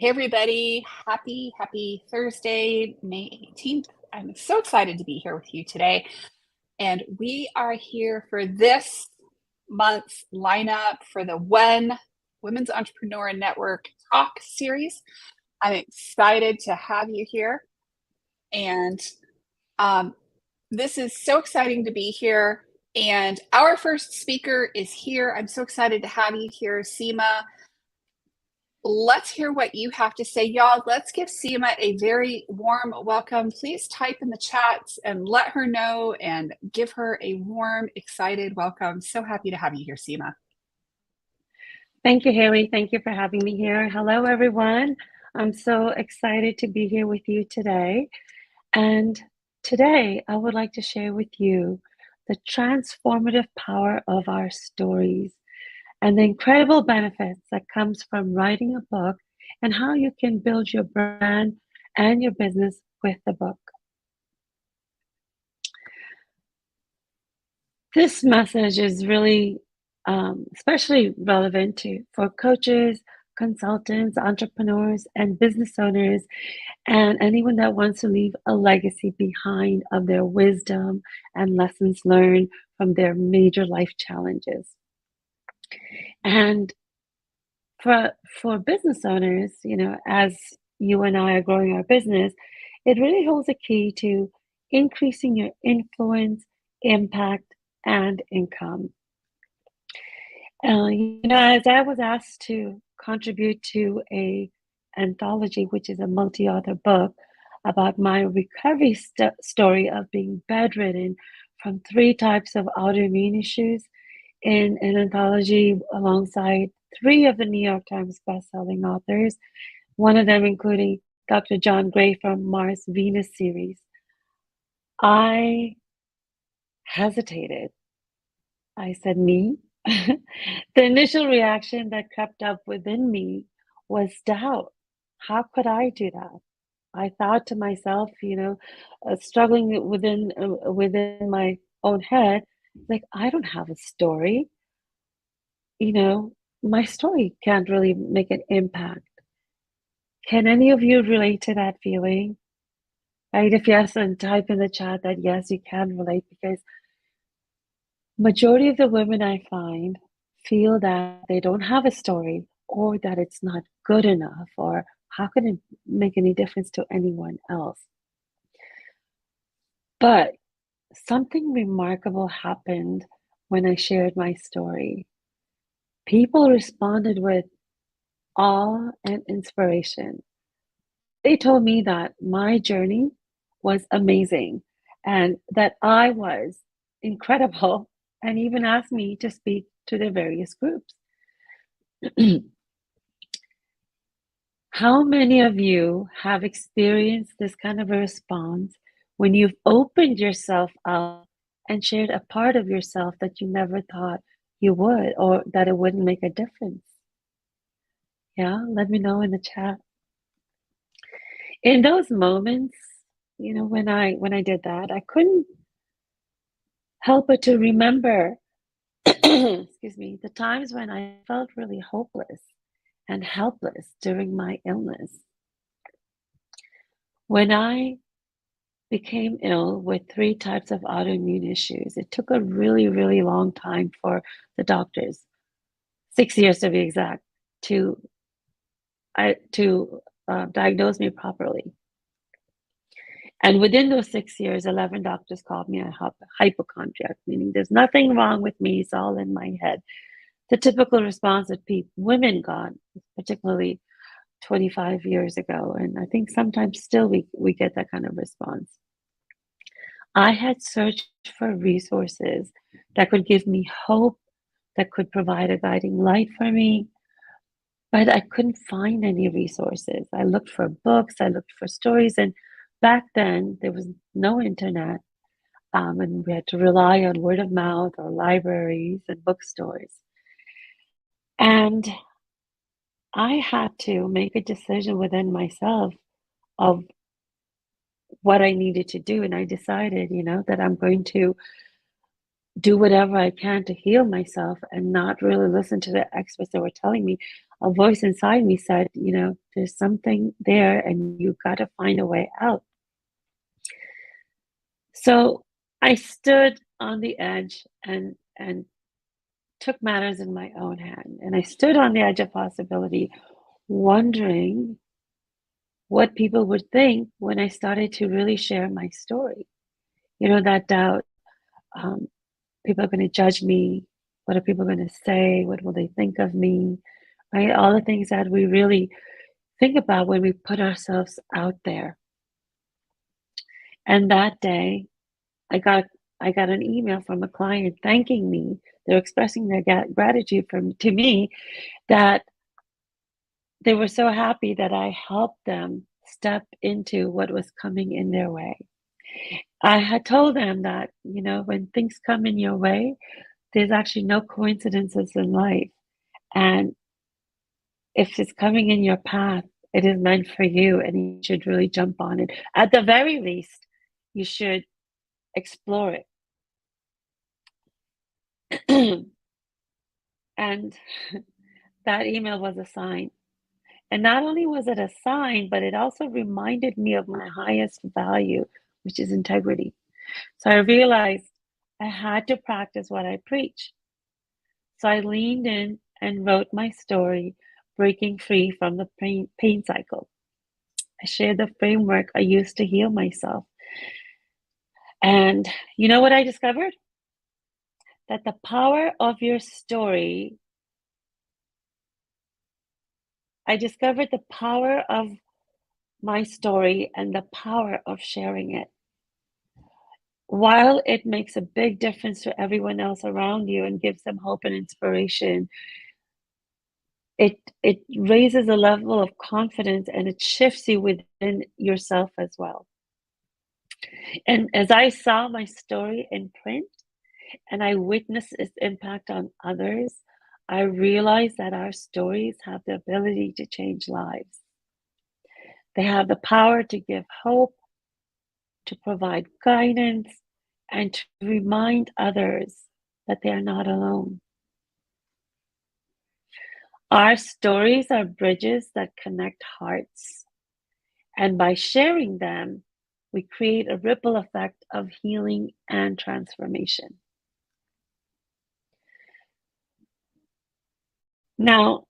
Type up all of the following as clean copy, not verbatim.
Hey everybody, happy Thursday, May 18th. I'm so excited to be here with you today. And we are here for this month's lineup for the Women's Entrepreneur Network Talk series. I'm excited to have you here. And um, this is so exciting to be here. And our first speaker is here. I'm so excited to have you here, Seema. Let's hear what you have to say, y'all. Let's give Seema a very warm welcome. Please type in the chats and let her know and give her a warm, excited welcome. So happy to have you here, Seema. Thank you, Haley. Thank you for having me here. Hello, everyone. I'm so excited to be here with you today. And today, I would like to share with you the transformative power of our stories and the incredible benefits that comes from writing a book and how you can build your brand and your business with the book. This message is really especially relevant for coaches, consultants, entrepreneurs, and business owners, and anyone that wants to leave a legacy behind of their wisdom and lessons learned from their major life challenges. And for business owners, as you and I are growing our business, it really holds a key to increasing your influence, impact, and income. As I was asked to contribute to a anthology, which is a multi-author book about my recovery story of being bedridden from 3 types of autoimmune issues in an anthology alongside 3 of the New York Times bestselling authors, one of them including Dr. John Gray from Mars Venus series. I hesitated. I said, me? The initial reaction that crept up within me was doubt. How could I do that? I thought to myself, struggling within my own head, like, I don't have a story. My story can't really make an impact. Can any of you relate to that feeling? Right? If yes, then type in the chat that yes, you can relate, because majority of the women I find feel that they don't have a story, or that it's not good enough, or how can it make any difference to anyone else? But something remarkable happened when I shared my story. People responded with awe and inspiration. They told me that my journey was amazing and that I was incredible, and even asked me to speak to their various groups. How many of you have experienced this kind of a response when you've opened yourself up and shared a part of yourself that you never thought you would, or that it wouldn't make a difference? Yeah, let me know in the chat. In those moments, when I did that, I couldn't help but to remember, excuse me, the times when I felt really hopeless and helpless during my illness. When I became ill with 3 types of autoimmune issues, it took a really, really long time for the doctors, 6 years to be exact, to diagnose me properly. And within those 6 years, 11 doctors called me a hypochondriac, meaning there's nothing wrong with me, it's all in my head. The typical response that women got, particularly 25 years ago, and I think sometimes still we get that kind of response. I had searched for resources that could give me hope, that could provide a guiding light for me, but I couldn't find any resources. I looked for books, I looked for stories, and back then there was no internet, and we had to rely on word of mouth or libraries and bookstores. And I had to make a decision within myself of what I needed to do. And I decided, that I'm going to do whatever I can to heal myself and not really listen to the experts that were telling me a voice inside me said, there's something there and you got to find a way out. So I stood on the edge and took matters in my own hand. And I stood on the edge of possibility, wondering what people would think when I started to really share my story. That doubt, people are going to judge me. What are people going to say? What will they think of me? Right? All the things that we really think about when we put ourselves out there. And that day, I got an email from a client thanking me. They're expressing their gratitude to me, that they were so happy that I helped them step into what was coming in their way. I had told them that, when things come in your way, there's actually no coincidences in life. And if it's coming in your path, it is meant for you and you should really jump on it. At the very least, you should explore it. And that email was a sign. And not only was it a sign, but it also reminded me of my highest value, which is integrity. So I realized I had to practice what I preach. So I leaned in and wrote my story, breaking free from the pain cycle. I shared the framework I used to heal myself. And you know what I discovered? That the power of your story, I discovered the power of my story and the power of sharing it. While it makes a big difference to everyone else around you and gives them hope and inspiration, it raises a level of confidence and it shifts you within yourself as well. And as I saw my story in print and I witnessed its impact on others, I realized that our stories have the ability to change lives. They have the power to give hope, to provide guidance, and to remind others that they are not alone. Our stories are bridges that connect hearts, and by sharing them, we create a ripple effect of healing and transformation. Now,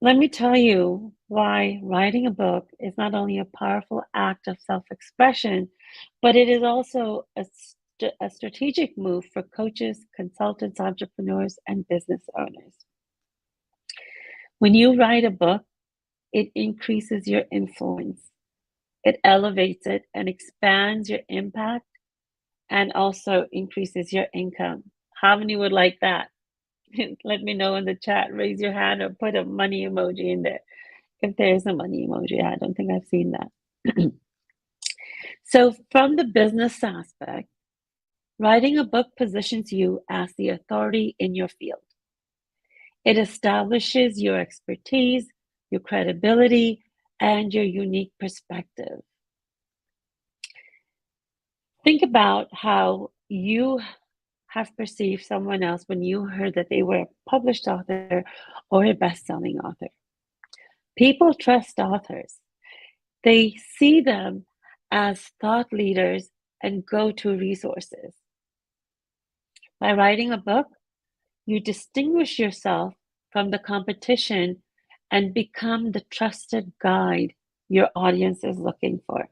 let me tell you why writing a book is not only a powerful act of self-expression, but it is also a strategic move for coaches, consultants, entrepreneurs, and business owners. When you write a book, it increases your influence. It elevates it and expands your impact and also increases your income. How many would like that? Let me know in the chat. Raise your hand or put a money emoji in there. If there's a money emoji, I don't think I've seen that. So from the business aspect, writing a book positions you as the authority in your field. It establishes your expertise, your credibility, and your unique perspective. Think about how you have perceived someone else when you heard that they were a published author or a best-selling author. People trust authors. They see them as thought leaders and go-to resources. By writing a book, you distinguish yourself from the competition and become the trusted guide your audience is looking for.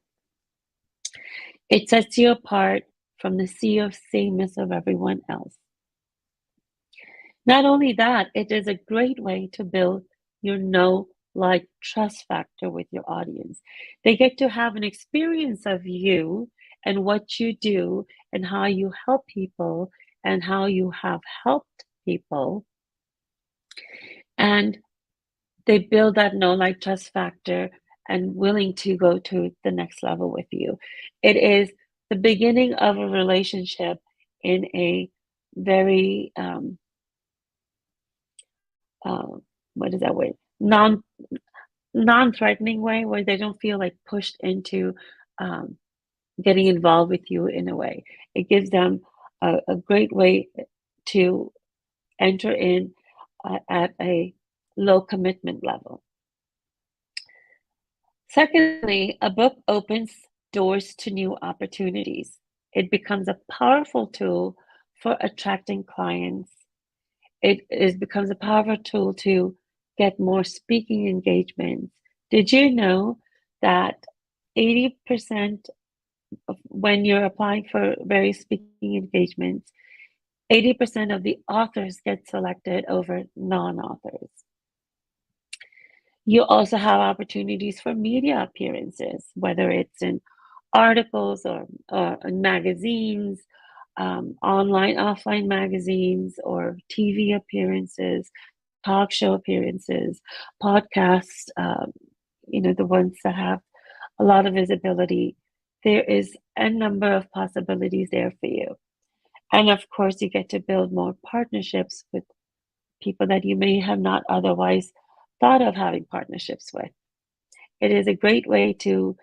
It sets you apart from the sea of sameness of everyone else. Not only that, it is a great way to build your know, like, trust factor with your audience. They get to have an experience of you and what you do and how you help people and how you have helped people. And they build that know, like, trust factor and willing to go to the next level with you. It is the beginning of a relationship in a very, what is that word? Non-threatening way, where they don't feel like pushed into getting involved with you in a way. It gives them a great way to enter in at a low commitment level. Secondly, a book opens doors to new opportunities. It becomes a powerful tool for attracting clients. Becomes a powerful tool to get more speaking engagements. Did you know that 80% of when you're applying for various speaking engagements, 80% of the authors get selected over non-authors? You also have opportunities for media appearances, whether it's in articles or in magazines, online, offline magazines, or TV appearances, talk show appearances, podcasts, the ones that have a lot of visibility. There is a number of possibilities there for you. And of course, you get to build more partnerships with people that you may have not otherwise thought of having partnerships with. It is a great way to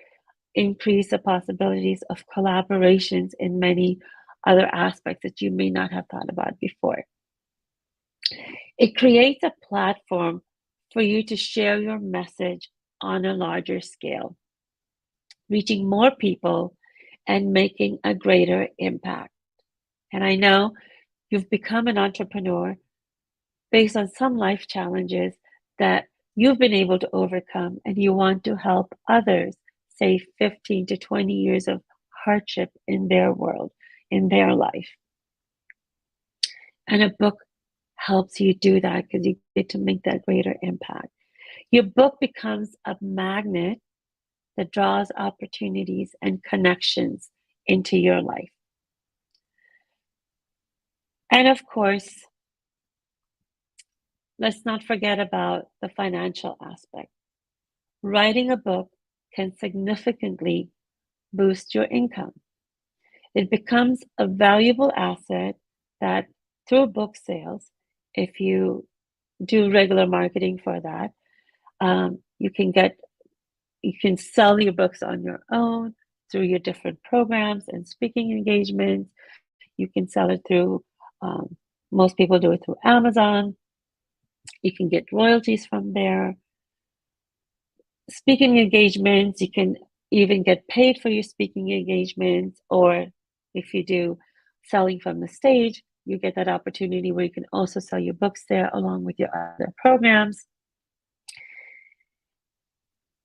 increase the possibilities of collaborations in many other aspects that you may not have thought about before. It creates a platform for you to share your message on a larger scale, reaching more people and making a greater impact. And I know you've become an entrepreneur based on some life challenges that you've been able to overcome, and you want to help others save 15 to 20 years of hardship in their world, in their life. And a book helps you do that because you get to make that greater impact. Your book becomes a magnet that draws opportunities and connections into your life. And of course, let's not forget about the financial aspect. Writing a book can significantly boost your income. It becomes a valuable asset that through book sales, if you do regular marketing for that, you can sell your books on your own through your different programs and speaking engagements. You can sell it through, most people do it through Amazon. You can get royalties from there. Speaking engagements, you can even get paid for your speaking engagements, or if you do selling from the stage, you get that opportunity where you can also sell your books there along with your other programs.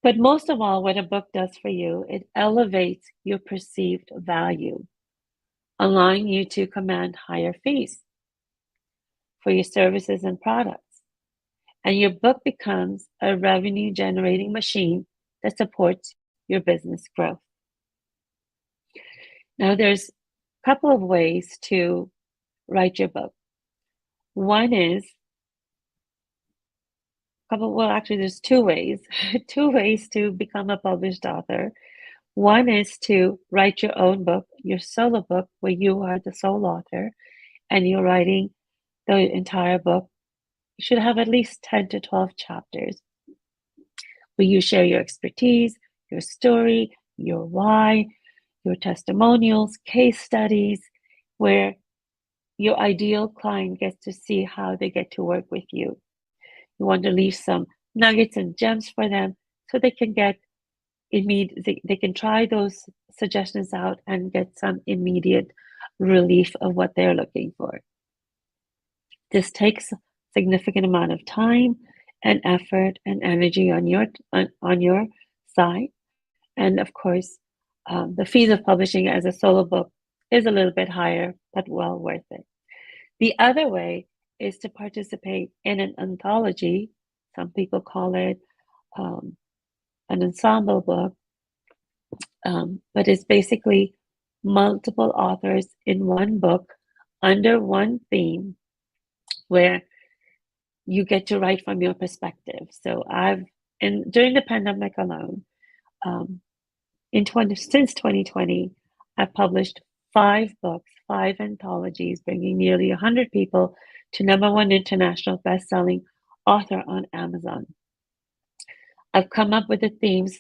But most of all, what a book does for you, it elevates your perceived value, allowing you to command higher fees for your services and products. And your book becomes a revenue generating machine that supports your business growth. Now, there's a couple of ways to write your book. One is, there's two ways, two ways to become a published author. One is to write your own book, your solo book, where you are the sole author and you're writing the entire book. You should have at least 10 to 12 chapters where you share your expertise, your story, your why, your testimonials, case studies, where your ideal client gets to see how they get to work with you. You want to leave some nuggets and gems for them so they can get they can try those suggestions out and get some immediate relief of what they're looking for. This takes a significant amount of time and effort and energy on your side. And of course, the fees of publishing as a solo book is a little bit higher, but well worth it. The other way is to participate in an anthology. Some people call it an ensemble book, but it's basically multiple authors in one book under one theme where you get to write from your perspective. So during the pandemic alone, since 2020, I've published 5 books, 5 anthologies, bringing nearly 100 people to #1 international best-selling author on Amazon. I've come up with the themes.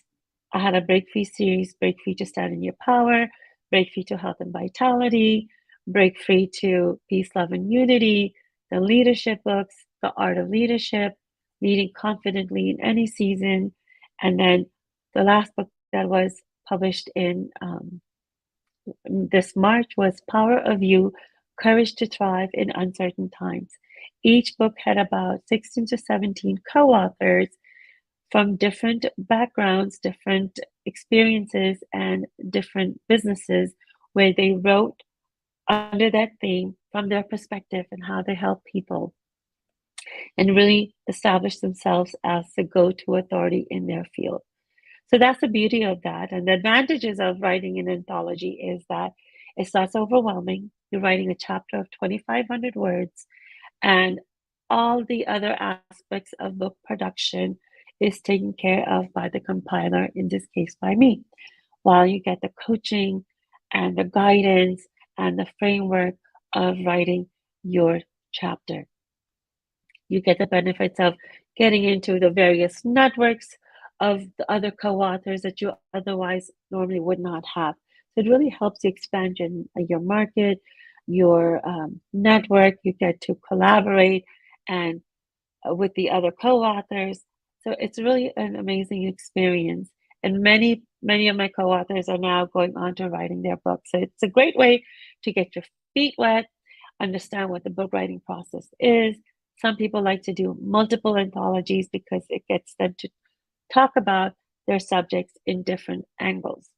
I had a Break Free series, Break Free to Stand in Your Power, Break Free to Health and Vitality, Break Free to Peace, Love, and Unity, the leadership books, The Art of Leadership, leading confidently in any season. And then the last book that was published in this March was Power of You, Courage to Thrive in Uncertain Times. Each book had about 16 to 17 co-authors from different backgrounds, different experiences, and different businesses, where they wrote under that theme from their perspective and how they help people and really establish themselves as the go-to authority in their field. So that's the beauty of that. And the advantages of writing an anthology is that it's not so overwhelming. You're writing a chapter of 2,500 words, and all the other aspects of book production is taken care of by the compiler, in this case by me, while you get the coaching and the guidance and the framework of writing your chapter. You get the benefits of getting into the various networks of the other co-authors that you otherwise normally would not have. So it really helps you expand your market, your network. You get to collaborate and with the other co-authors. So it's really an amazing experience. And many of my co-authors are now going on to writing their books. So it's a great way to get your feet wet, understand what the book writing process is. Some people like to do multiple anthologies because it gets them to talk about their subjects in different angles.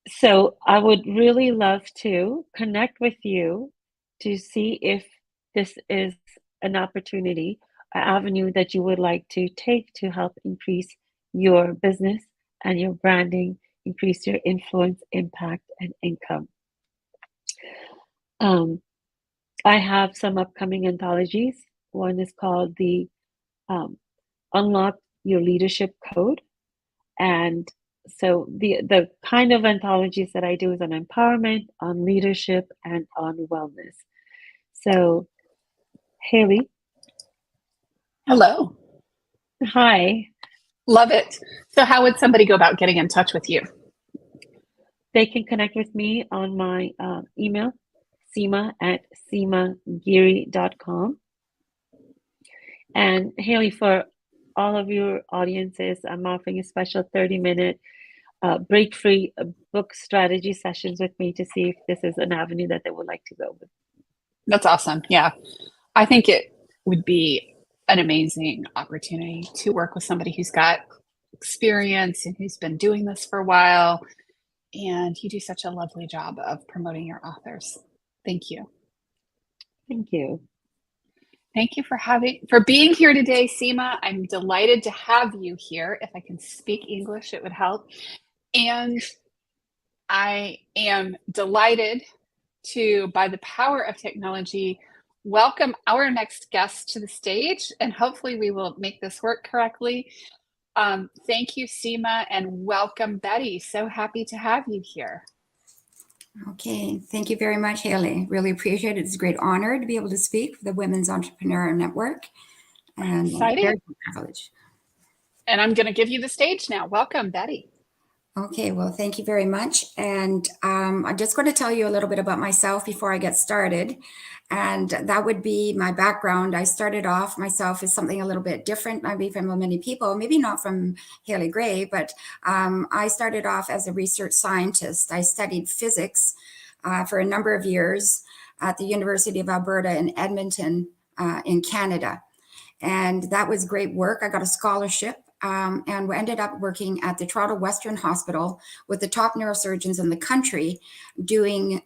So I would really love to connect with you to see if this is an opportunity, an avenue that you would like to take to help increase your business and your branding, increase your influence, impact, and income. I have some upcoming anthologies. One is called the Unlock Your Leadership Code. And so the kind of anthologies that I do is on empowerment, on leadership, and on wellness. So, Haley. Hello. Hi. Love it. So how would somebody go about getting in touch with you? They can connect with me on my email, seema@seemagiri.com. And Haley, for all of your audiences, I'm offering a special 30-minute break-free book strategy sessions with me to see if this is an avenue that they would like to go with. That's awesome. Yeah. I think it would be an amazing opportunity to work with somebody who's got experience and who's been doing this for a while. And you do such a lovely job of promoting your authors. Thank you. Thank you. Thank you for being here today, Seema. I'm delighted to have you here. If I can speak English, it would help. And I am delighted to, by the power of technology, welcome our next guest to the stage. And hopefully we will make this work correctly. Thank you, Seema, and welcome, Betty. So happy to have you here. Okay, thank you very much, Haley. Really appreciate it. It's a great honor to be able to speak for the Women's Entrepreneur Network. And exciting. Very privileged. And I'm going to give you the stage now. Welcome, Betty. Okay, well, thank you very much. And I'm just going to tell you a little bit about myself before I get started. And that would be my background. I started off myself as something a little bit different, maybe from many people, maybe not from Haley Gray, but I started off as a research scientist. I studied physics for a number of years at the University of Alberta in Edmonton in Canada. And that was great work. I got a scholarship. And we ended up working at the Toronto Western Hospital with the top neurosurgeons in the country, doing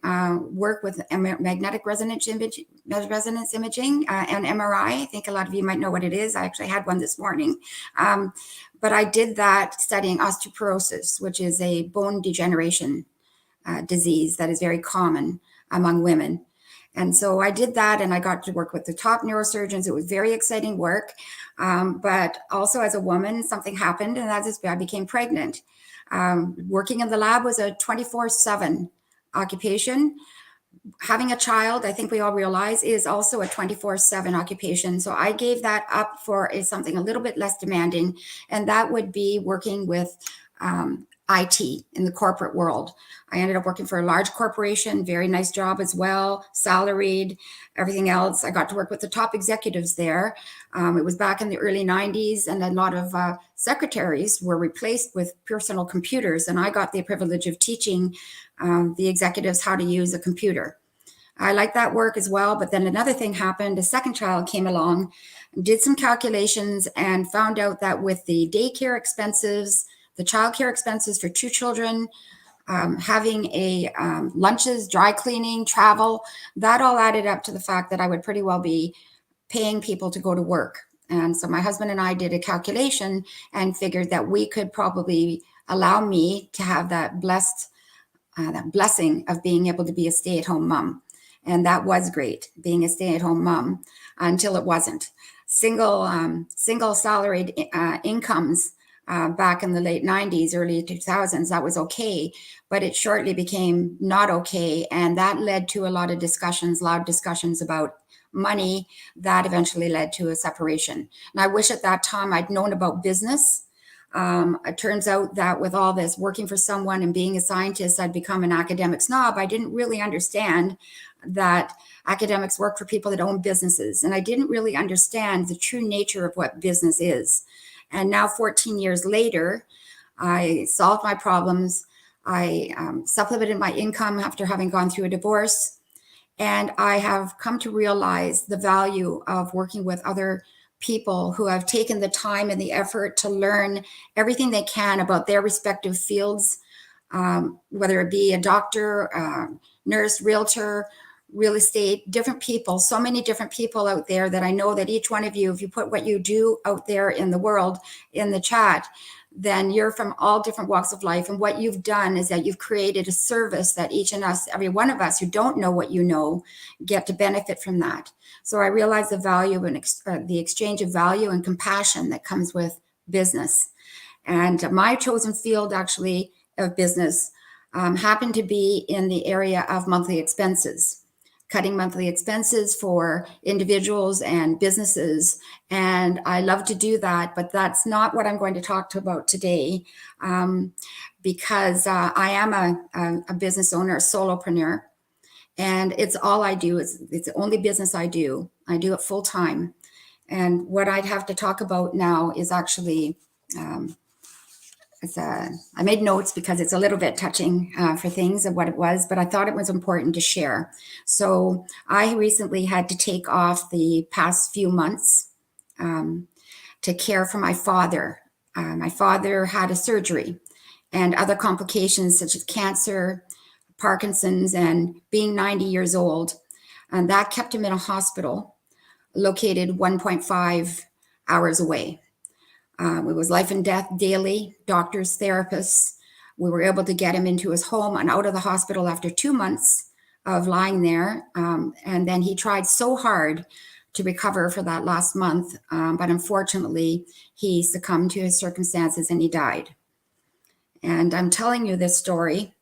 work with magnetic resonance imaging and MRI. I think a lot of you might know what it is. I actually had one this morning. But I did that studying osteoporosis, which is a bone degeneration disease that is very common among women. And so I did that, and I got to work with the top neurosurgeons. It was very exciting work. But also as a woman, something happened, and that is I became pregnant. Working in the lab was a 24/7 occupation. Having a child, I think we all realize, is also a 24/7 occupation. So I gave that up for something a little bit less demanding, and that would be working with IT in the corporate world. I ended up working for a large corporation, very nice job as well, salaried, everything else. I got to work with the top executives there. It was back in the early 90s, and a lot of secretaries were replaced with personal computers. And I got the privilege of teaching the executives how to use a computer. I like that work as well. But then another thing happened. A second child came along, did some calculations, and found out that with the daycare expenses, the childcare expenses for 2 children, having a lunches, dry cleaning, travel, that all added up to the fact that I would pretty well be paying people to go to work. And so my husband and I did a calculation and figured that we could probably allow me to have that blessing of being able to be a stay-at-home mom. And that was great, being a stay-at-home mom, until it wasn't. Single salaried incomes back in the late 90s, early 2000s, that was okay, but it shortly became not okay. And that led to a lot of discussions, loud discussions about money that eventually led to a separation. And I wish at that time I'd known about business. It turns out that with all this working for someone and being a scientist, I'd become an academic snob. I didn't really understand that academics work for people that own businesses. And I didn't really understand the true nature of what business is. And now 14 years later, I solved my problems. I supplemented my income after having gone through a divorce. And I have come to realize the value of working with other people who have taken the time and the effort to learn everything they can about their respective fields, whether it be a doctor, nurse, realtor, real estate, different people, so many different people out there that I know that each one of you, if you put what you do out there in the world in the chat, then you're from all different walks of life. And what you've done is that you've created a service that each and us, every one of us who don't know what you know, get to benefit from that. So I realize the value and the exchange of value and compassion that comes with business. And my chosen field actually of business happened to be in the area of monthly expenses, cutting monthly expenses for individuals and businesses. And I love to do that, but that's not what I'm going to talk about today, because I am a business owner, a solopreneur, and it's all I do. It's the only business I do. I do it full time. And what I'd have to talk about now is actually, I made notes because it's a little bit touching for things of what it was, but I thought it was important to share. So I recently had to take off the past few months to care for my father. My father had a surgery and other complications such as cancer, Parkinson's, and being 90 years old. And that kept him in a hospital located 1.5 hours away. It was life and death daily, doctors, therapists. We were able to get him into his home and out of the hospital after 2 months of lying there. And then he tried so hard to recover for that last month. But unfortunately, he succumbed to his circumstances and he died. And I'm telling you this story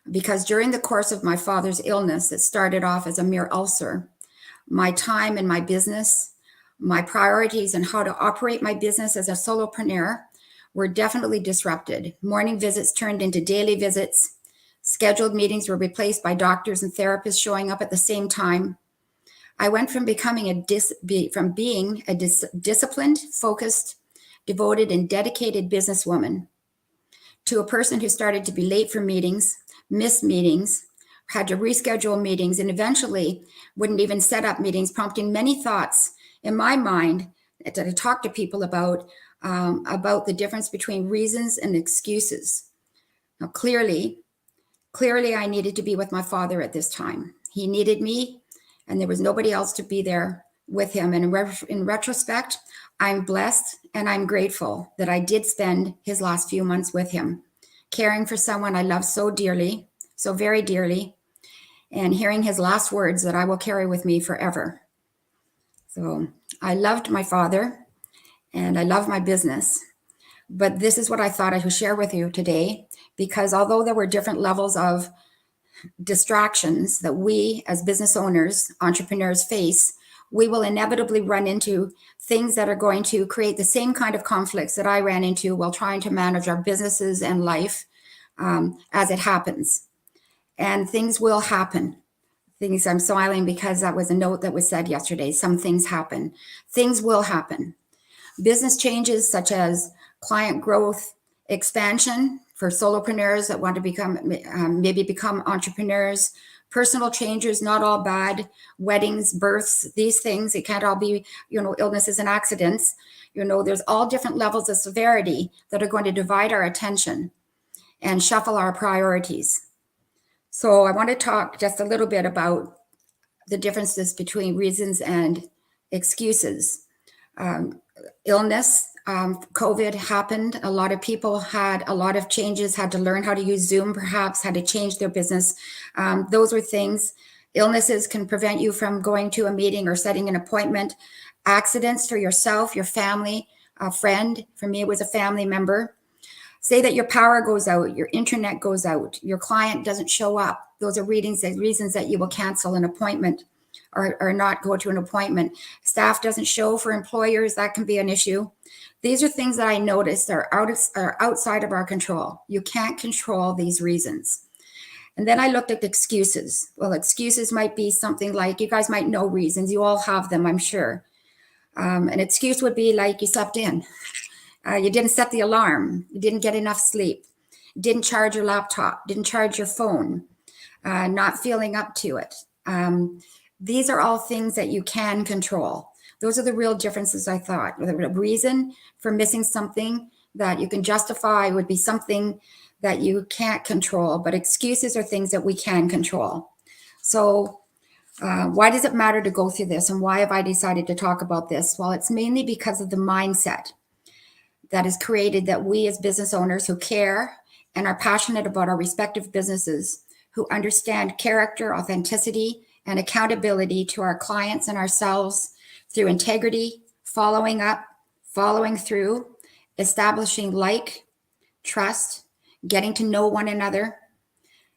because during the course of my father's illness, it started off as a mere ulcer. My time in my business, my priorities and how to operate my business as a solopreneur were definitely disrupted. Morning visits turned into daily visits. Scheduled meetings were replaced by doctors and therapists showing up at the same time. I went from being a disciplined, focused, devoted, and dedicated businesswoman to a person who started to be late for meetings, missed meetings, had to reschedule meetings, and eventually wouldn't even set up meetings, prompting many thoughts in my mind to talk to people about the difference between reasons and excuses. Now, clearly, I needed to be with my father at this time. He needed me, and there was nobody else to be there with him. And in retrospect, I'm blessed and I'm grateful that I did spend his last few months with him, caring for someone I love so dearly, so very dearly, and hearing his last words that I will carry with me forever. So I loved my father and I love my business, but this is what I thought I would share with you today, because although there were different levels of distractions that we as business owners, entrepreneurs face, we will inevitably run into things that are going to create the same kind of conflicts that I ran into while trying to manage our businesses and life. as it happens. And things will happen. Things, I'm smiling because that was a note that was said yesterday. Some things happen. Things will happen. Business changes such as client growth, expansion for solopreneurs that want to become maybe become entrepreneurs, personal changes, not all bad, weddings, births, these things. It can't all be, illnesses and accidents. There's all different levels of severity that are going to divide our attention and shuffle our priorities. So I want to talk just a little bit about the differences between reasons and excuses. Illness, COVID happened. A lot of people had a lot of changes, had to learn how to use Zoom, perhaps had to change their business. Those were things. Illnesses can prevent you from going to a meeting or setting an appointment. Accidents for yourself, your family, a friend. For me, it was a family member. Say that your power goes out, your internet goes out, your client doesn't show up. Those are reasons that you will cancel an appointment or not go to an appointment. Staff doesn't show for employers, that can be an issue. These are things that I noticed are outside of our control. You can't control these reasons. And then I looked at the excuses. Well, excuses might be something like, you guys might know reasons, you all have them, I'm sure. An excuse would be like you slept in. You didn't set the alarm. You didn't get enough sleep. Didn't charge your laptop. Didn't charge your phone. Not feeling up to it. These are all things that you can control. Those are the real differences, I thought. The reason for missing something that you can justify would be something that you can't control, but excuses are things that we can control. So why does it matter to go through this, and why have I decided to talk about this? Well, it's mainly because of the mindset that is created, that we as business owners who care and are passionate about our respective businesses, who understand character, authenticity, and accountability to our clients and ourselves through integrity, following up, following through, establishing trust, getting to know one another,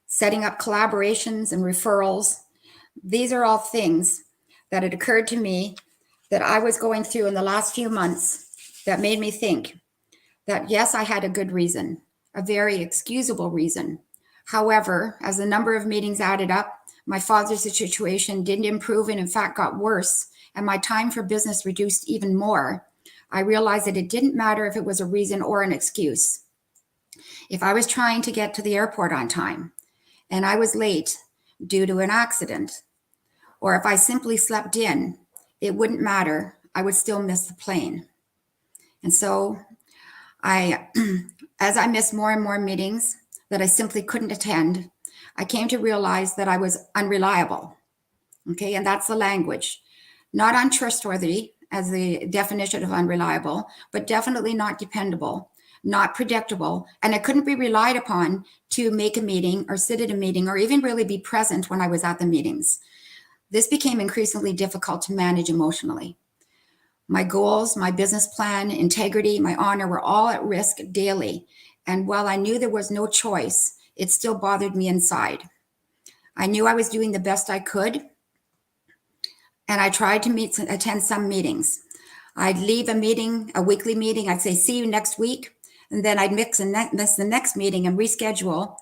setting up collaborations and referrals. These are all things that had occurred to me that I was going through in the last few months that made me think that, yes, I had a good reason, a very excusable reason. However, as the number of meetings added up, my father's situation didn't improve and in fact got worse, and my time for business reduced even more. I realized that it didn't matter if it was a reason or an excuse. If I was trying to get to the airport on time and I was late due to an accident, or if I simply slept in, it wouldn't matter. I would still miss the plane. And so as I missed more and more meetings that I simply couldn't attend, I came to realize that I was unreliable. Okay, and that's the language. Not untrustworthy as the definition of unreliable, but definitely not dependable, not predictable, and I couldn't be relied upon to make a meeting or sit at a meeting or even really be present when I was at the meetings. This became increasingly difficult to manage emotionally. My goals, my business plan, integrity, my honor were all at risk daily. And while I knew there was no choice, it still bothered me inside. I knew I was doing the best I could, and I tried to attend some meetings. I'd leave a meeting, a weekly meeting, I'd say, see you next week, and then I'd miss the next meeting and reschedule,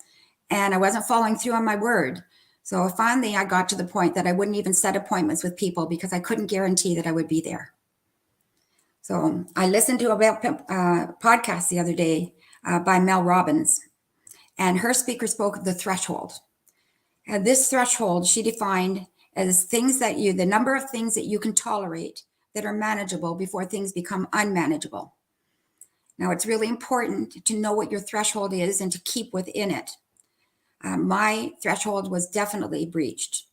and I wasn't following through on my word. So finally, I got to the point that I wouldn't even set appointments with people because I couldn't guarantee that I would be there. So I listened to a podcast the other day by Mel Robbins, and her speaker spoke of the threshold. And this threshold she defined as the number of things that you can tolerate that are manageable before things become unmanageable. Now, it's really important to know what your threshold is and to keep within it. My threshold was definitely breached.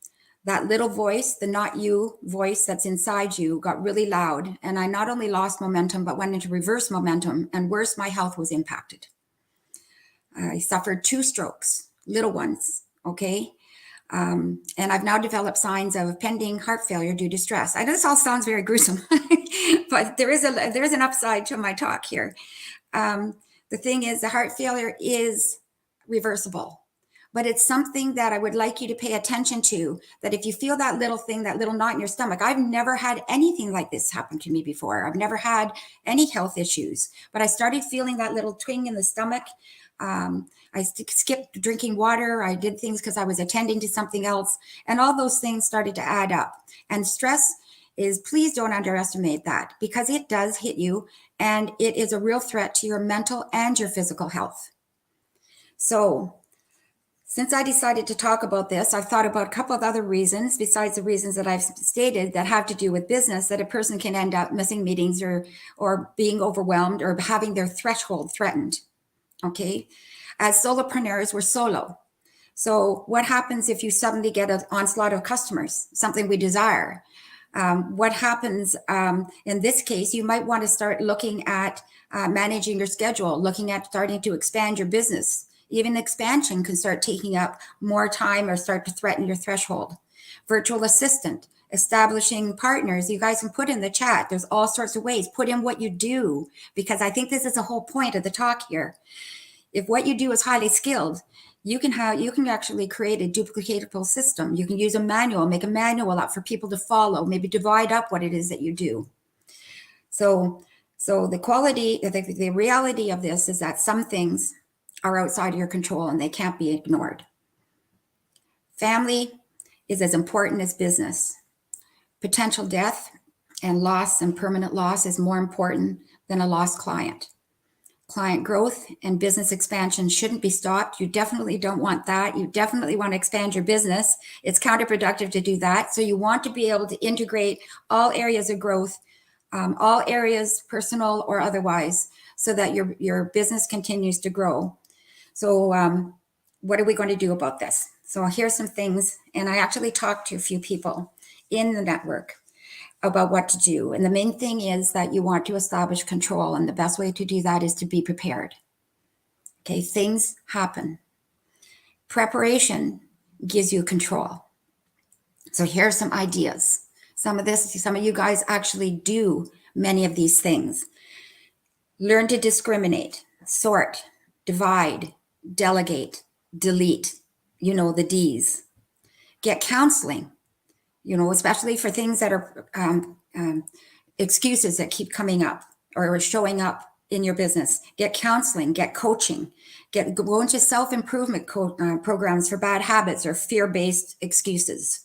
That little voice, the not you voice that's inside you, got really loud. And I not only lost momentum, but went into reverse momentum. And worse, my health was impacted. I suffered 2 strokes, little ones, okay? And I've now developed signs of pending heart failure due to stress. I know this all sounds very gruesome, but there is an upside to my talk here. The thing is, the heart failure is reversible. But it's something that I would like you to pay attention to, that if you feel that little thing, that little knot in your stomach, I've never had anything like this happen to me before. I've never had any health issues, but I started feeling that little twing in the stomach. I skipped drinking water. I did things because I was attending to something else. And all those things started to add up. And stress is, please don't underestimate that, because it does hit you, and it is a real threat to your mental and your physical health. So since I decided to talk about this, I've thought about a couple of other reasons besides the reasons that I've stated that have to do with business, that a person can end up missing meetings or being overwhelmed or having their threshold threatened. Okay. As solopreneurs, we're solo. So what happens if you suddenly get an onslaught of customers, something we desire? What happens in this case? You might want to start looking at managing your schedule, looking at starting to expand your business. Even expansion can start taking up more time or start to threaten your threshold. Virtual assistant, establishing partners. You guys can put in the chat. There's all sorts of ways. Put in what you do, because I think this is the whole point of the talk here. If what you do is highly skilled, you can actually create a duplicatable system. You can use a manual, make a manual up for people to follow, maybe divide up what it is that you do. So the reality of this is that some things are outside of your control and they can't be ignored. Family is as important as business. Potential death and loss and permanent loss is more important than a lost client. Client growth and business expansion shouldn't be stopped. You definitely don't want that. You definitely want to expand your business. It's counterproductive to do that. So you want to be able to integrate all areas of growth, all areas, personal or otherwise, so that your business continues to grow. So what are we going to do about this? So here's some things. And I actually talked to a few people in the network about what to do. And the main thing is that you want to establish control. And the best way to do that is to be prepared. Okay, things happen. Preparation gives you control. So here's some ideas. Some of you guys actually do many of these things. Learn to discriminate, sort, divide, delegate, delete, the D's. Get counseling. Especially for things that are excuses that keep coming up or showing up in your business. Get counseling, get coaching, go into self-improvement programs for bad habits or fear-based excuses.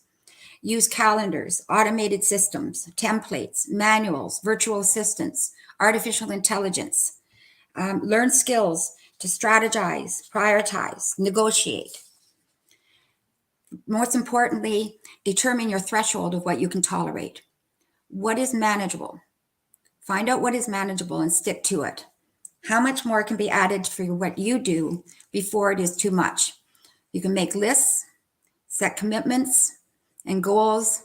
Use calendars, automated systems, templates, manuals, virtual assistants, artificial intelligence. Learn skills to strategize, prioritize, negotiate. Most importantly, determine your threshold of what you can tolerate. What is manageable? Find out what is manageable and stick to it. How much more can be added for what you do before it is too much? You can make lists, set commitments and goals,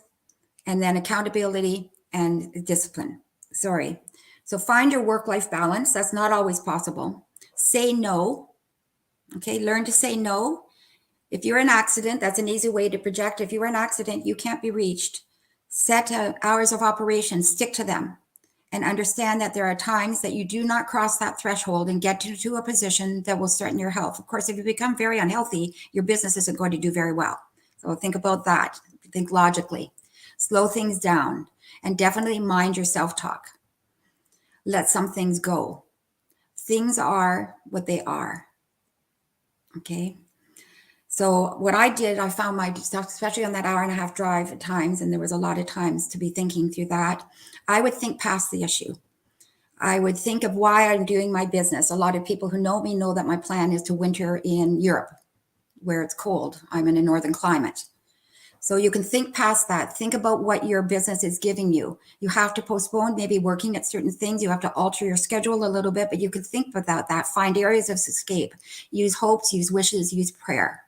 and then accountability and discipline. So find your work-life balance. That's not always possible. Say no. Okay, learn to say no. If you're in an accident, that's an easy way to project. If you're in an accident, you can't be reached. Set hours of operation, stick to them, and understand that there are times that you do not cross that threshold and get to a position that will threaten your health. Of course, if you become very unhealthy, your business isn't going to do very well. So think about that. Think logically. Slow things down, and definitely mind your self-talk. Let some things go. Things are what they are. Okay? So what I did, I found myself, especially on that hour and a half drive at times, and there was a lot of times to be thinking through that, I would think past the issue. I would think of why I'm doing my business. A lot of people who know me know that my plan is to winter in Europe, where it's cold. I'm in a northern climate. So you can think past that. Think about what your business is giving you. You have to postpone maybe working at certain things. You have to alter your schedule a little bit, but you can think about that. Find areas of escape. Use hopes, use wishes, use prayer.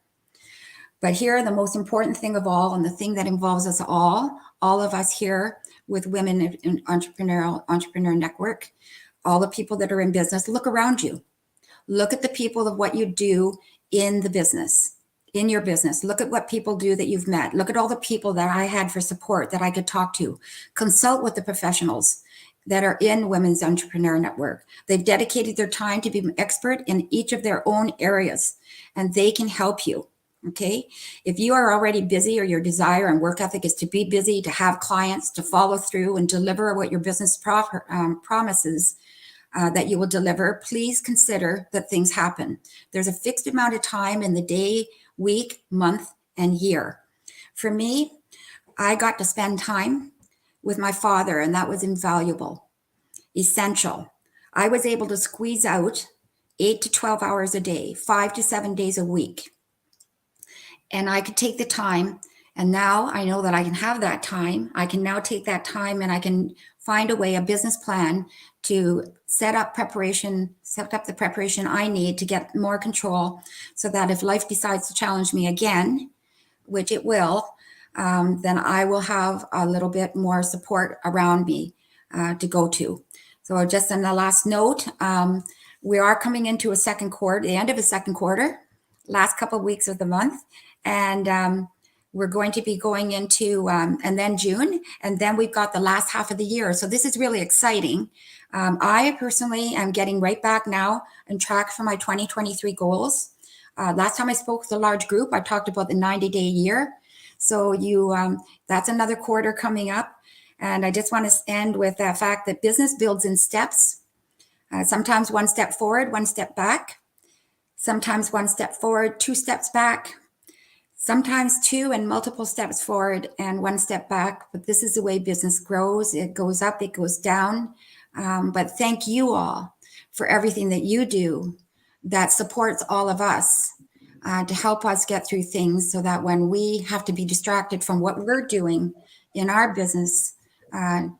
But here, the most important thing of all, and the thing that involves us all of us here with Women in Entrepreneur Network, all the people that are in business, look around you. Look at the people of what you do in the business, in your business. Look at what people do that you've met. Look at all the people that I had for support that I could talk to. Consult with the professionals that are in Women's Entrepreneur Network. They've dedicated their time to be an expert in each of their own areas, and they can help you. Okay. If you are already busy, or your desire and work ethic is to be busy, to have clients, to follow through and deliver what your business promises, that you will deliver, please consider that things happen. There's a fixed amount of time in the day, week, month, and year. For me, I got to spend time with my father, and that was invaluable, essential. I was able to squeeze out 8 to 12 hours a day, 5 to 7 days a week. And I could take the time. And now I know that I can have that time. I can now take that time and I can find a way, a business plan to set up the preparation I need to get more control so that if life decides to challenge me again, which it will, then I will have a little bit more support around me to go to. So just on the last note, we are coming into a second quarter, the end of a second quarter, last couple of weeks of the month. And we're going to be going into, and then June, and then we've got the last half of the year. So this is really exciting. I personally am getting right back now on track for my 2023 goals. Last time I spoke with a large group, I talked about the 90-day year. So that's another quarter coming up. And I just want to end with the fact that business builds in steps. Sometimes one step forward, one step back. Sometimes one step forward, 2 steps back. Sometimes 2 and multiple steps forward and 1 step back. But this is the way business grows. It goes up, it goes down. But thank you all for everything that you do that supports all of us to help us get through things so that when we have to be distracted from what we're doing in our business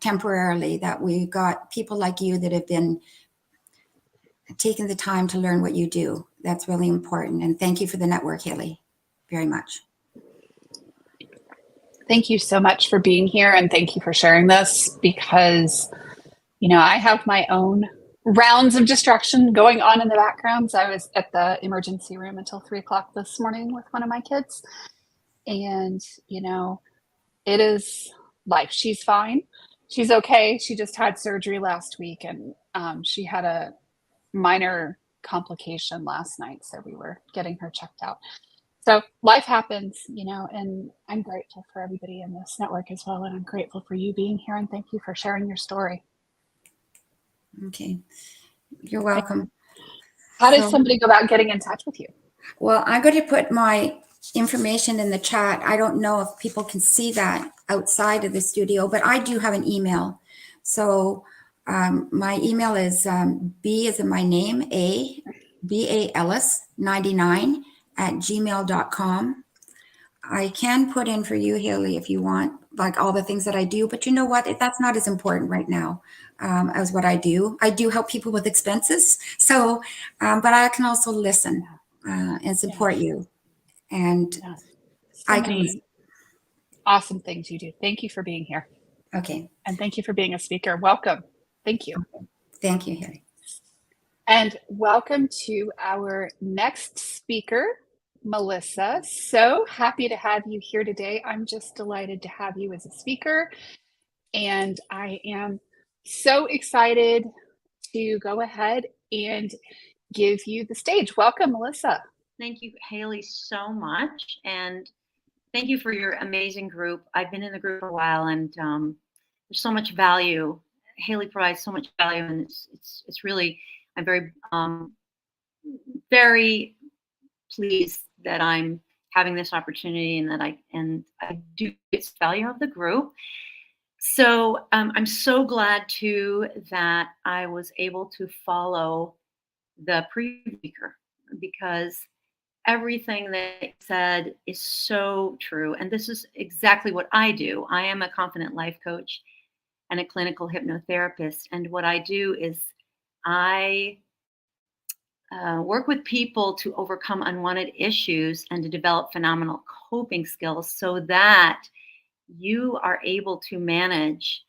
temporarily, that we've got people like you that have been taking the time to learn what you do. That's really important. And thank you for the network, Haley, very much. Thank you so much for being here, and thank you for sharing this, because, you know, I have my own rounds of distraction going on in the background. So I was at the emergency room until 3 o'clock this morning with one of my kids. And, you know, it is life. She's fine. She's okay. She just had surgery last week, and she had a minor complication last night. So we were getting her checked out. So life happens, you know, and I'm grateful for everybody in this network as well. And I'm grateful for you being here, and thank you for sharing your story. Okay. You're welcome. How does somebody go about getting in touch with you? Well, I'm going to put my information in the chat. I don't know if people can see that outside of the studio, but I do have an email. So my email is B as in my name, BALis99 @gmail.com. I can put in for you, Haley, if you want, like all the things that I do, but you know what? That's not as important right now as what I do. I do help people with expenses. So, but I can also listen and support you. And I can. Awesome things you do. Thank you for being here. Okay. And thank you for being a speaker. Welcome. Thank you. Okay. Thank you, Haley. And welcome to our next speaker, Melissa. So happy to have you here today. I'm just delighted to have you as a speaker. And I am so excited to go ahead and give you the stage. Welcome, Melissa. Thank you, Haley, so much. And thank you for your amazing group. I've been in the group for a while, and there's so much value. Haley provides so much value, and it's really, I'm very, very pleased that I'm having this opportunity, and that I do get value of the group. So I'm so glad too that I was able to follow the pre-speaker, because everything that it said is so true. And this is exactly what I do. I am a confident life coach and a clinical hypnotherapist. And what I do is I work with people to overcome unwanted issues and to develop phenomenal coping skills so that you are able to manage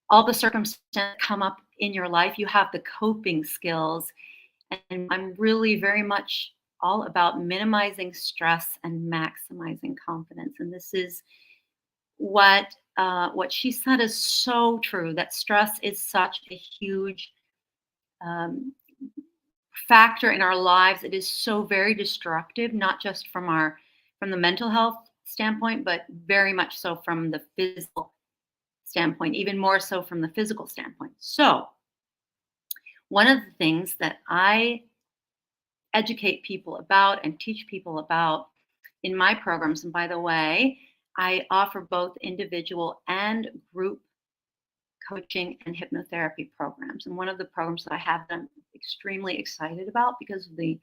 all the circumstances that come up in your life. You have the coping skills. And I'm really very much all about minimizing stress and maximizing confidence. And this is what she said is so true, that stress is such a huge factor in our lives. It is so very destructive, not just from the mental health standpoint, but very much so from the physical standpoint, even more so from the physical standpoint. So one of the things that I educate people about and teach people about in my programs, and by the way, I offer both individual and group coaching and hypnotherapy programs. And one of the programs that I have that I'm extremely excited about because of the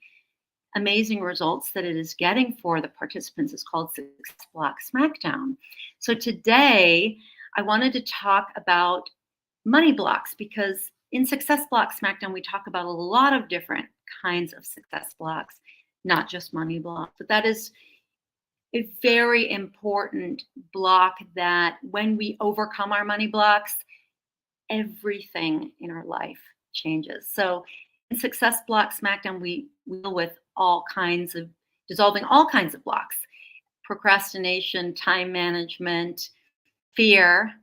amazing results that it is getting for the participants is called Success Block Smackdown. So today, I wanted to talk about money blocks because in Success Block Smackdown, we talk about a lot of different kinds of success blocks, not just money blocks, but that is a very important block that when we overcome our money blocks, everything in our life changes. So in Success Block Smackdown, we deal with dissolving all kinds of blocks: procrastination, time management, fear,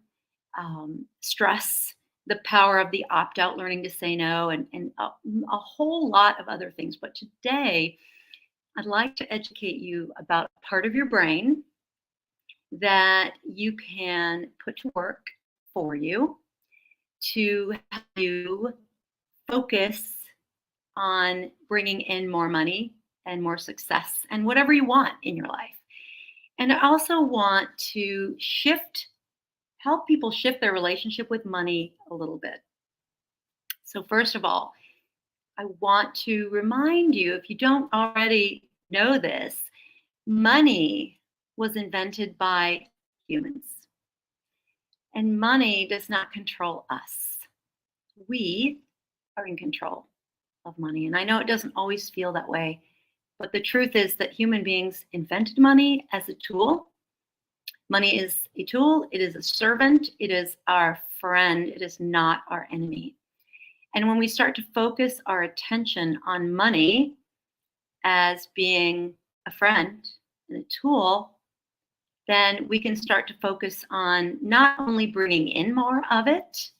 stress, the power of the opt-out, learning to say no, and a whole lot of other things. But today, I'd like to educate you about a part of your brain that you can put to work for you to help you focus on bringing in more money and more success and whatever you want in your life. And I also want to help people shift their relationship with money a little bit. So first of all, I want to remind you, if you don't already know this, money was invented by humans. And money does not control us. We are in control of money. And I know it doesn't always feel that way, but the truth is that human beings invented money as a tool. Money is a tool, it is a servant, it is our friend, it is not our enemy. And when we start to focus our attention on money as being a friend and a tool, then we can start to focus on not only bringing in more of it,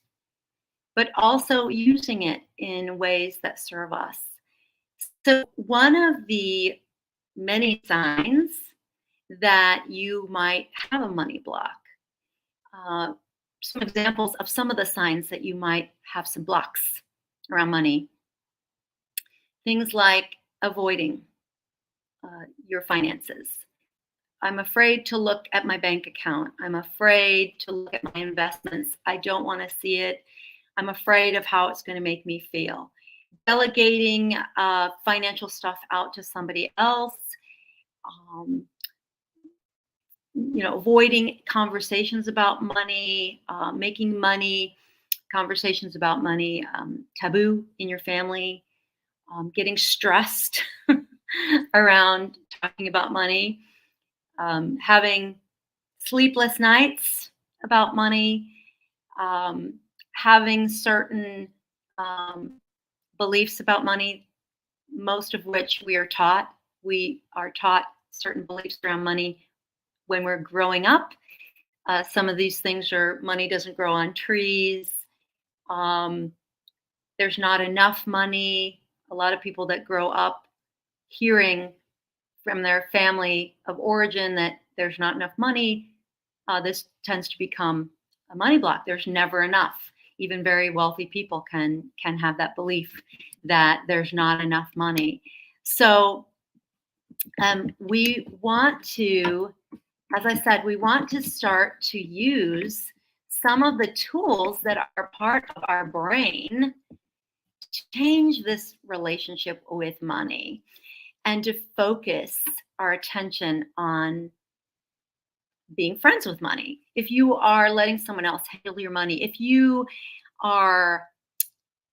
but also using it in ways that serve us. So one of the many signs that you might have a money block, some examples of some of the signs that you might have some blocks around money. Things like avoiding your finances. I'm afraid to look at my bank account. I'm afraid to look at my investments. I don't want to see it. I'm afraid of how it's going to make me feel. Delegating financial stuff out to somebody else. Avoiding conversations about money, making money, conversations about money taboo in your family, getting stressed around talking about money, having sleepless nights about money, having certain beliefs about money, most of which we are taught. We are taught certain beliefs around money when we're growing up. Some of these things are money doesn't grow on trees. There's not enough money. A lot of people that grow up hearing from their family of origin that there's not enough money, this tends to become a money block. There's never enough. Even very wealthy people can have that belief that there's not enough money. So we want to, as I said, we want to start to use some of the tools that are part of our brain to change this relationship with money and to focus our attention on being friends with money. If you are letting someone else handle your money, if you are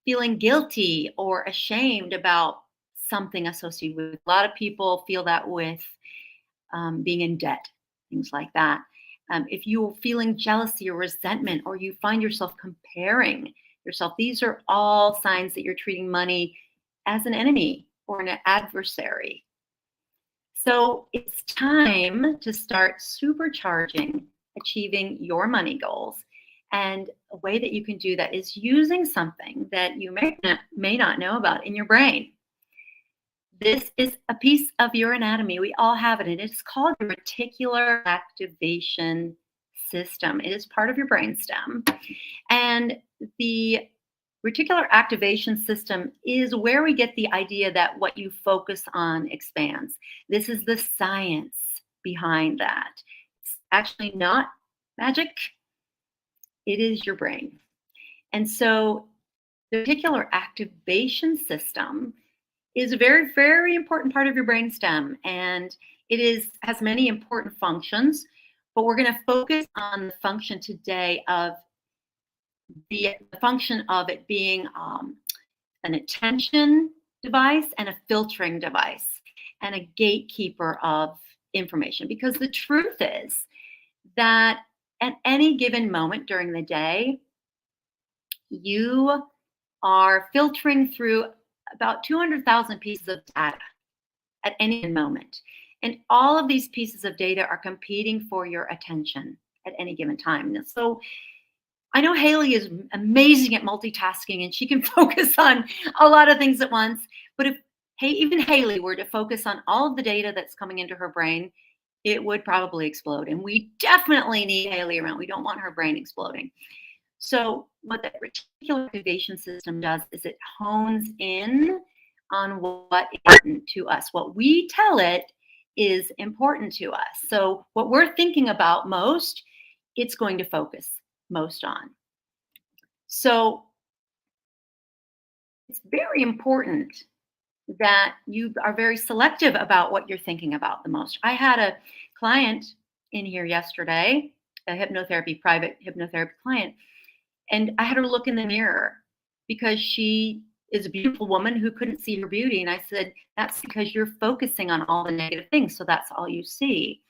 feeling guilty or ashamed about something associated with, a lot of people feel that with being in debt, things like that. If you're feeling jealousy or resentment, or you find yourself comparing yourself, these are all signs that you're treating money as an enemy or an adversary. So it's time to start supercharging achieving your money goals. And a way that you can do that is using something that you may not know about in your brain. This is a piece of your anatomy. We all have it, and it's called the reticular activation system. It is part of your brainstem. And the Reticular activation system is where we get the idea that what you focus on expands. This is the science behind that. It's actually not magic. It is your brain. And so the reticular activation system is a very, very important part of your brainstem, and it has many important functions, but we're going to focus on the function today of the function of it being an attention device and a filtering device and a gatekeeper of information. Because the truth is that at any given moment during the day, you are filtering through about 200,000 pieces of data at any moment. And all of these pieces of data are competing for your attention at any given time. And so I know Haley is amazing at multitasking and she can focus on a lot of things at once. But if even Haley were to focus on all of the data that's coming into her brain, it would probably explode. And we definitely need Haley around. We don't want her brain exploding. So what the reticular activation system does is it hones in on what is important to us. What we tell it is important to us. So what we're thinking about most, it's going to focus most on. So it's very important that you are very selective about what you're thinking about the most. I had a client in here yesterday, a private hypnotherapy client, and I had her look in the mirror because she is a beautiful woman who couldn't see her beauty. And I said, that's because you're focusing on all the negative things. So that's all you see.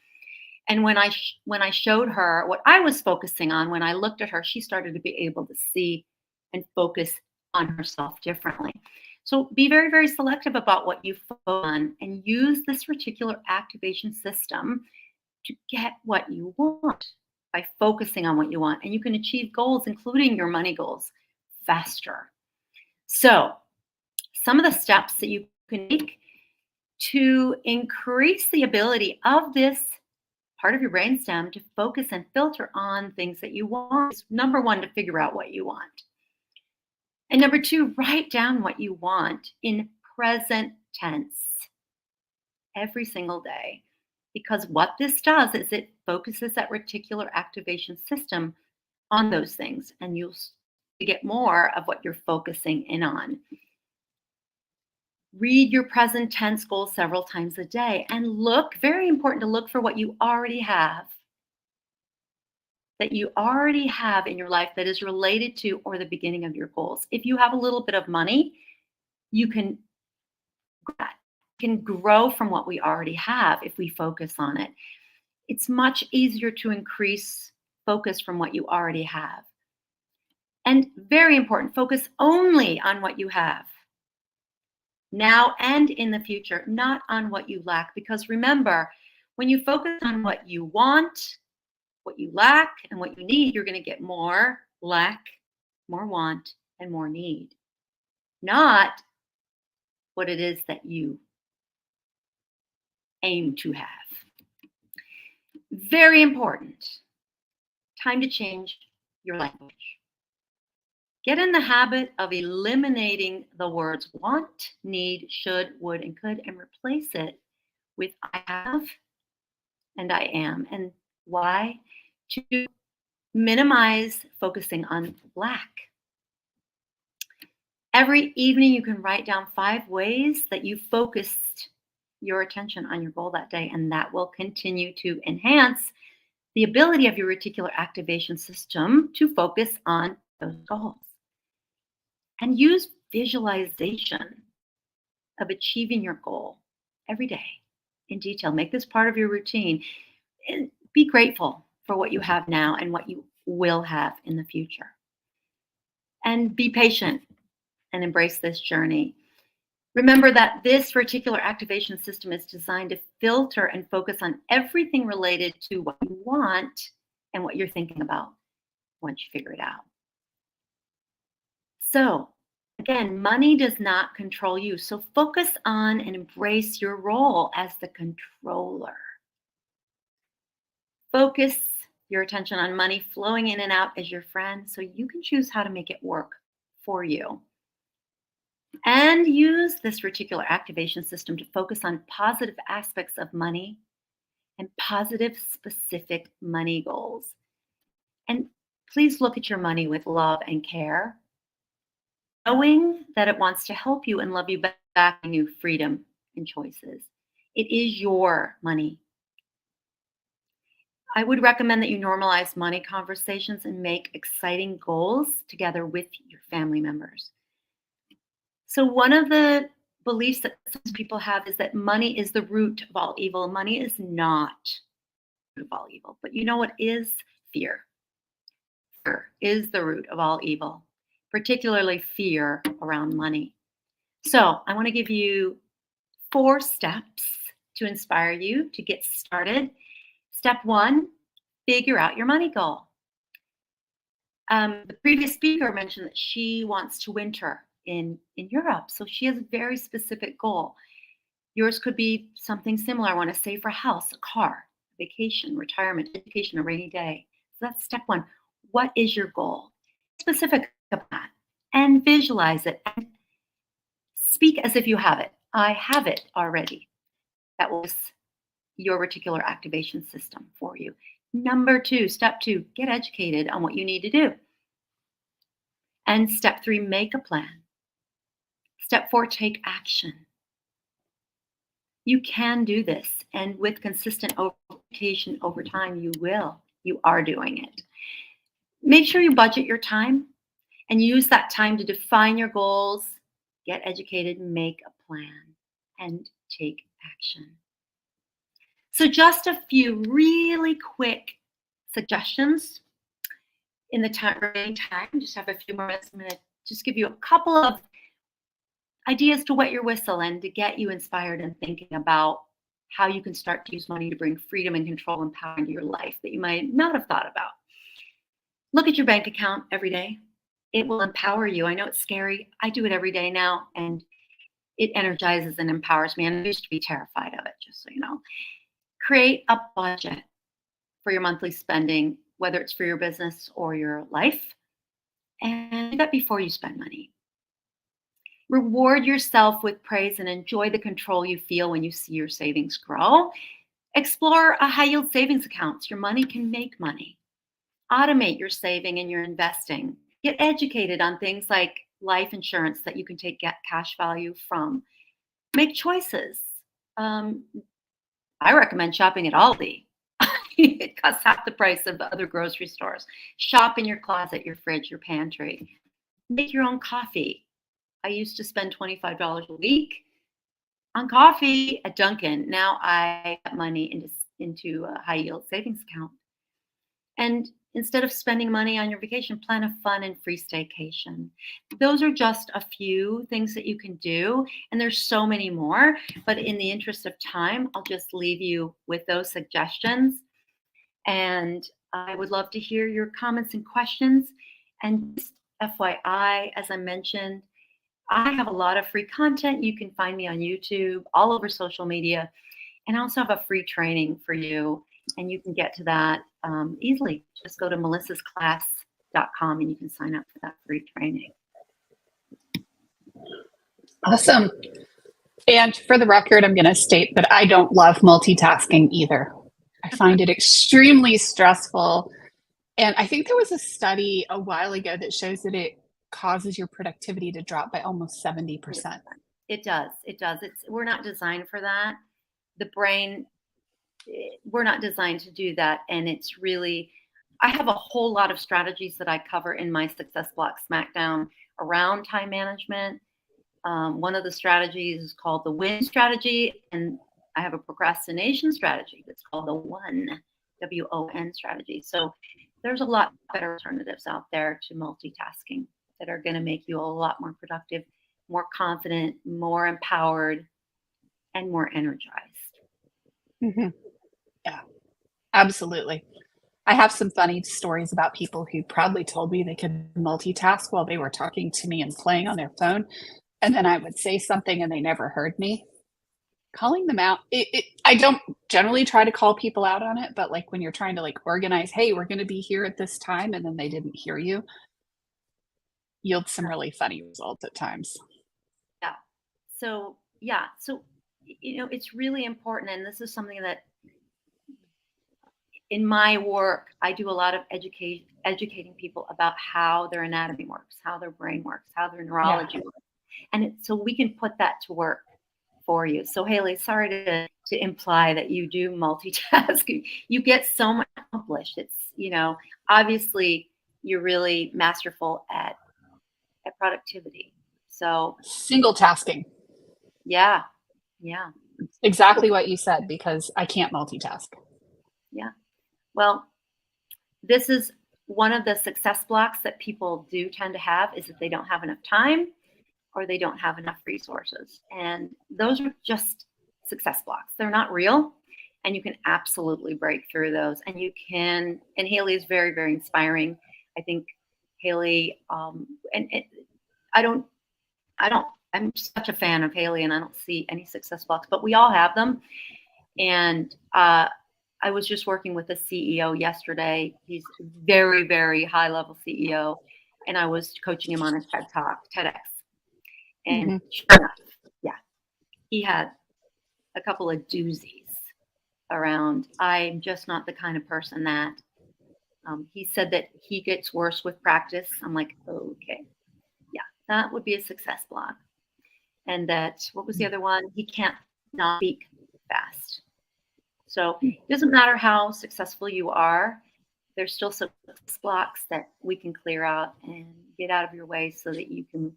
And when I showed her what I was focusing on, when I looked at her, she started to be able to see and focus on herself differently. So be very, very selective about what you focus on and use this reticular activation system to get what you want by focusing on what you want. And you can achieve goals, including your money goals, faster. So some of the steps that you can take to increase the ability of this part of your brainstem to focus and filter on things that you want is number one, to figure out what you want. And number two, write down what you want in present tense every single day. Because what this does is it focuses that reticular activation system on those things, and you'll get more of what you're focusing in on. Read your present tense goals several times a day and look, very important to look for what you already have, that you already have in your life that is related to or the beginning of your goals. If you have a little bit of money, you can grow from what we already have if we focus on it. It's much easier to increase focus from what you already have. And very important, focus only on what you have now and in the future, not on what you lack. Because remember, when you focus on what you want, what you lack, and what you need, you're going to get more lack, more want, and more need. Not what it is that you aim to have. Very important. Time to change your language. Get in the habit of eliminating the words want, need, should, would, and could, and replace it with I have and I am. And why? To minimize focusing on lack. Every evening, you can write down 5 ways that you focused your attention on your goal that day, and that will continue to enhance the ability of your reticular activation system to focus on those goals. And use visualization of achieving your goal every day in detail. Make this part of your routine. And be grateful for what you have now and what you will have in the future. And be patient and embrace this journey. Remember that this reticular activation system is designed to filter and focus on everything related to what you want and what you're thinking about once you figure it out. So, again, money does not control you. So focus on and embrace your role as the controller. Focus your attention on money flowing in and out as your friend so you can choose how to make it work for you. And use this reticular activation system to focus on positive aspects of money and positive specific money goals. And please look at your money with love and care, knowing that it wants to help you and love you back, giving you freedom and choices. It is your money. I would recommend that you normalize money conversations and make exciting goals together with your family members. So one of the beliefs that some people have is that money is the root of all evil. Money is not the root of all evil. But you know what is fear? Fear is the root of all evil, particularly fear around money. So I want to give you 4 steps to inspire you to get started. Step 1, figure out your money goal. The previous speaker mentioned that she wants to winter in Europe. So she has a very specific goal. Yours could be something similar. I want to save for a house, a car, vacation, retirement, education, a rainy day. So that's step 1. What is your goal? Specific about that and visualize it and speak as if you have it. I have it already. That was your reticular activation system for you. Step 2, get educated on what you need to do. And step 3, make a plan. Step 4, take action. You can do this, and with consistent education over time, you will. You are doing it. Make sure you budget your time and use that time to define your goals, get educated, make a plan, and take action. So just a few really quick suggestions in the remaining time. Just have a few more minutes. I'm going to just give you a couple of ideas to wet your whistle and to get you inspired and thinking about how you can start to use money to bring freedom and control and power into your life that you might not have thought about. Look at your bank account every day. It will empower you. I know it's scary. I do it every day now, and it energizes and empowers me. And I used to be terrified of it, just so you know. Create a budget for your monthly spending, whether it's for your business or your life, and do that before you spend money. Reward yourself with praise and enjoy the control you feel when you see your savings grow. Explore a high-yield savings account. Your money can make money. Automate your saving and your investing. Get educated on things like life insurance that you can take cash value from. Make choices. I recommend shopping at Aldi. It costs half the price of the other grocery stores. Shop in your closet, your fridge, your pantry. Make your own coffee. I used to spend $25 a week on coffee at Dunkin'. Now I put money into a high yield savings account. And instead of spending money on your vacation, plan a fun and free staycation. Those are just a few things that you can do. And there's so many more. But in the interest of time, I'll just leave you with those suggestions. And I would love to hear your comments and questions. And just FYI, as I mentioned, I have a lot of free content. You can find me on YouTube, all over social media, and I also have a free training for you. And you can get to that easily. Just go to melissasclass.com and you can sign up for that free training. Awesome. And for the record, I'm going to state that I don't love multitasking either. I find it extremely stressful. And I think there was a study a while ago that shows that it causes your productivity to drop by almost 70%. It does. We're not designed for that. The brain, we're not designed to do that. And it's really, I have a whole lot of strategies that I cover in my Success Block Smackdown around time management. One of the strategies is called the WEN strategy, and I have a procrastination strategy that's called the WEN, W-O-N strategy. So there's a lot better alternatives out there to multitasking that are going to make you a lot more productive, more confident, more empowered, and more energized. Mm-hmm. Yeah, absolutely. I have some funny stories about people who proudly told me they could multitask while they were talking to me and playing on their phone. And then I would say something and they never heard me. Calling them out. I don't generally try to call people out on it, but like when you're trying to like organize, hey, we're going to be here at this time, and then they didn't hear you. yield some really funny results at times. Yeah. So, yeah. So, it's really important. And this is something that in my work, I do a lot of educating people about how their anatomy works, how their brain works, how their neurology works. And so we can put that to work for you. So Haley, sorry to imply that you do multitask. You get so much accomplished. It's, obviously you're really masterful at productivity. So Single tasking. Yeah. Exactly what you said, because I can't multitask. Yeah. Well, this is one of the success blocks that people do tend to have, is that they don't have enough time or they don't have enough resources. And those are just success blocks. They're not real. And you can absolutely break through those. And Haley is very, very inspiring. I think Haley, I'm such a fan of Haley, and I don't see any success blocks, but we all have them. And I was just working with a CEO yesterday. He's very, very high level CEO. And I was coaching him on a TEDx. And sure enough, he had a couple of doozies around. I'm just not the kind of person that, he said that he gets worse with practice. I'm like, okay, yeah, that would be a success block. And that, what was the other one? He can't not speak fast. So it doesn't matter how successful you are, there's still some blocks that we can clear out and get out of your way so that you can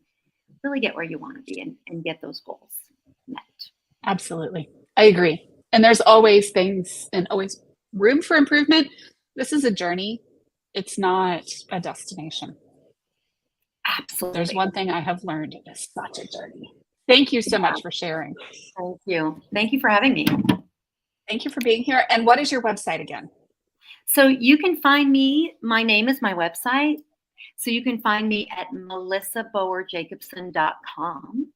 really get where you want to be and get those goals met. Absolutely. I agree. And there's always things and always room for improvement. This is a journey. It's not a destination. Absolutely. There's one thing I have learned. It is such a journey. Thank you so much for sharing. Thank you. Thank you for having me. Thank you for being here. And what is your website again? So you can find me, my name is my website. So you can find me at melissabowerjacobson.com.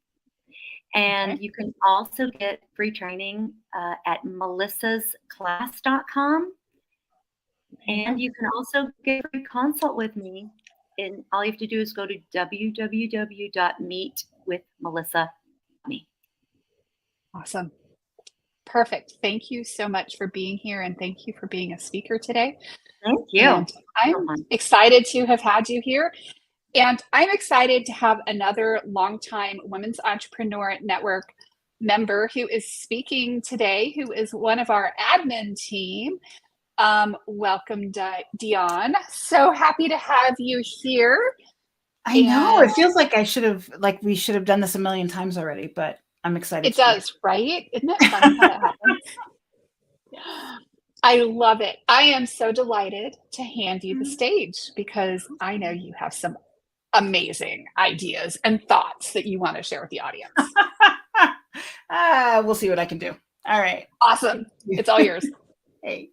And you can also get free training at melissasclass.com. And you can also get a free consult with me. And all you have to do is go to www.meetwithmelissa.me. Awesome. Perfect. Thank you so much for being here, and thank you for being a speaker today. Thank you. And I'm excited to have had you here. And I'm excited to have another longtime Women's Entrepreneur Network member who is speaking today, who is one of our admin team. Welcome, Dion. So happy to have you here. I know. It feels like we should have done this a million times already, but I'm excited. It does, right? Isn't it funny how that happens? I love it. I am so delighted to hand you the stage, because I know you have some amazing ideas and thoughts that you want to share with the audience. We'll see what I can do. All right. Awesome. It's all yours. Hey.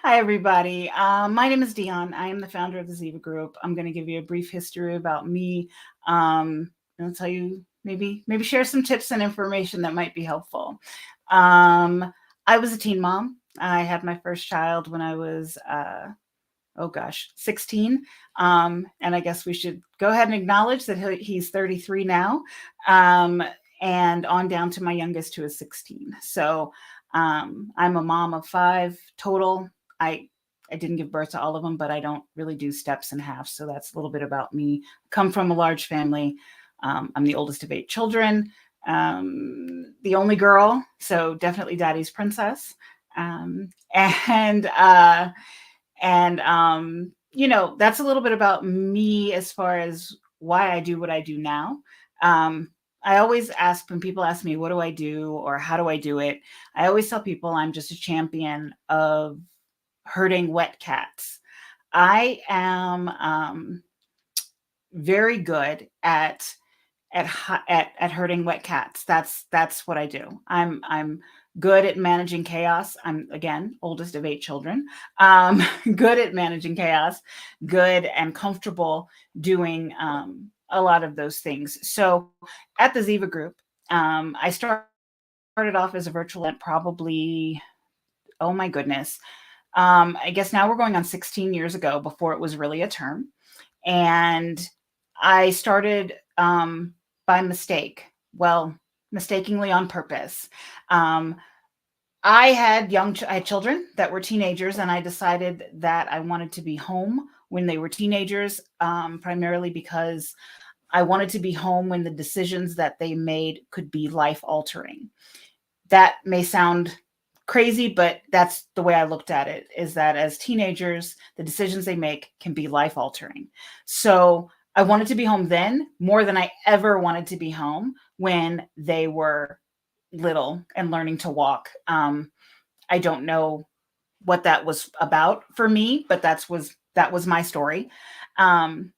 Hi, everybody. My name is Dion. I am the founder of the Ziva Group. I'm going to give you a brief history about me. And I'll tell you, maybe share some tips and information that might be helpful. I was a teen mom. I had my first child when I was 16. And I guess we should go ahead and acknowledge that he's 33 now, and on down to my youngest, who is 16. So I'm a mom of 5 total. I didn't give birth to all of them, but I don't really do steps and halves. So that's a little bit about me. Come from a large family. I'm the oldest of 8 children, the only girl. So definitely daddy's princess. That's a little bit about me as far as why I do what I do now. I always ask, when people ask me, what do I do or how do I do it? I always tell people I'm just a champion of herding wet cats. I am very good at herding wet cats. That's what I do. I'm good at managing chaos. I'm, again, oldest of 8 children. Good at managing chaos, good and comfortable doing a lot of those things. So at the Ziva Group, I started off as a virtual event probably, oh my goodness. I guess now we're going on 16 years ago, before it was really a term. And I started by mistake. Well, mistakenly on purpose. I had children that were teenagers, and I decided that I wanted to be home when they were teenagers, primarily because I wanted to be home when the decisions that they made could be life altering. That may sound crazy, but that's the way I looked at it, is that as teenagers, the decisions they make can be life altering. So I wanted to be home then more than I ever wanted to be home when they were little and learning to walk. I don't know what that was about for me, but that was my story. And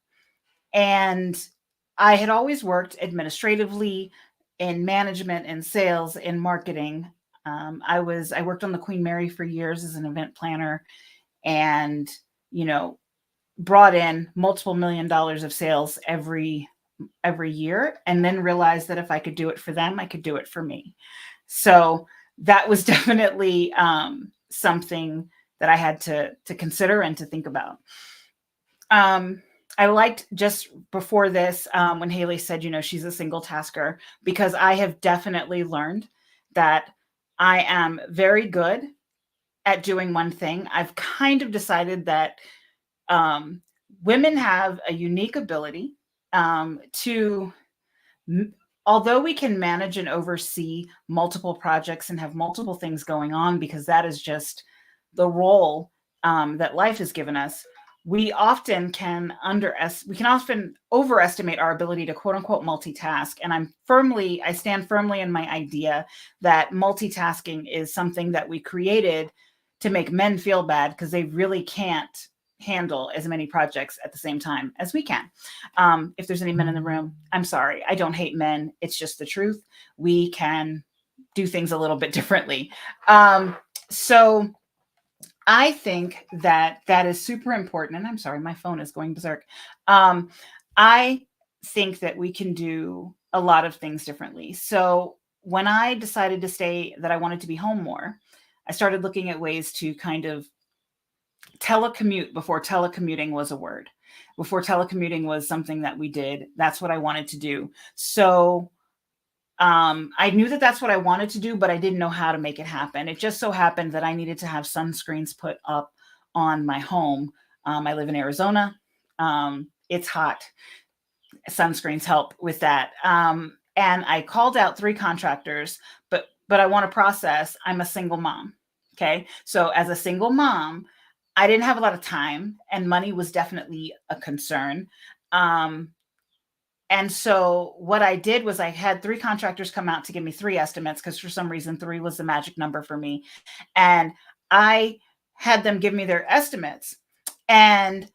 I had always worked administratively in management and sales and marketing. I worked on the Queen Mary for years as an event planner, and brought in multiple $1 million of sales every year, and then realized that if I could do it for them, I could do it for me. So that was definitely something that I had to consider and to think about. I liked just before this when Haley said, she's a single tasker, because I have definitely learned that I am very good at doing one thing. I've kind of decided that women have a unique ability to, although we can manage and oversee multiple projects and have multiple things going on, because that is just the role that life has given us, we often can overestimate our ability to quote unquote multitask. And I stand firmly in my idea that multitasking is something that we created to make men feel bad, because they really can't handle as many projects at the same time as we can. If there's any men in the room, I'm sorry. I don't hate men. It's just the truth. We can do things a little bit differently. So I think that is super important. And I'm sorry, my phone is going berserk. I think that we can do a lot of things differently. So when I decided that I wanted to be home more, I started looking at ways to kind of telecommute before telecommuting was a word. Before telecommuting was something that we did. That's what I wanted to do. So I knew that that's what I wanted to do, but I didn't know how to make it happen. It just so happened that I needed to have sunscreens put up on my home. I live in Arizona. It's hot. Sunscreens help with that. And I called out 3 contractors, but I want to process. I'm a single mom. Okay. So as a single mom, I didn't have a lot of time, and money was definitely a concern. And so what I did was I had 3 contractors come out to give me 3 estimates, because for some reason 3 was the magic number for me. And I had them give me their estimates. And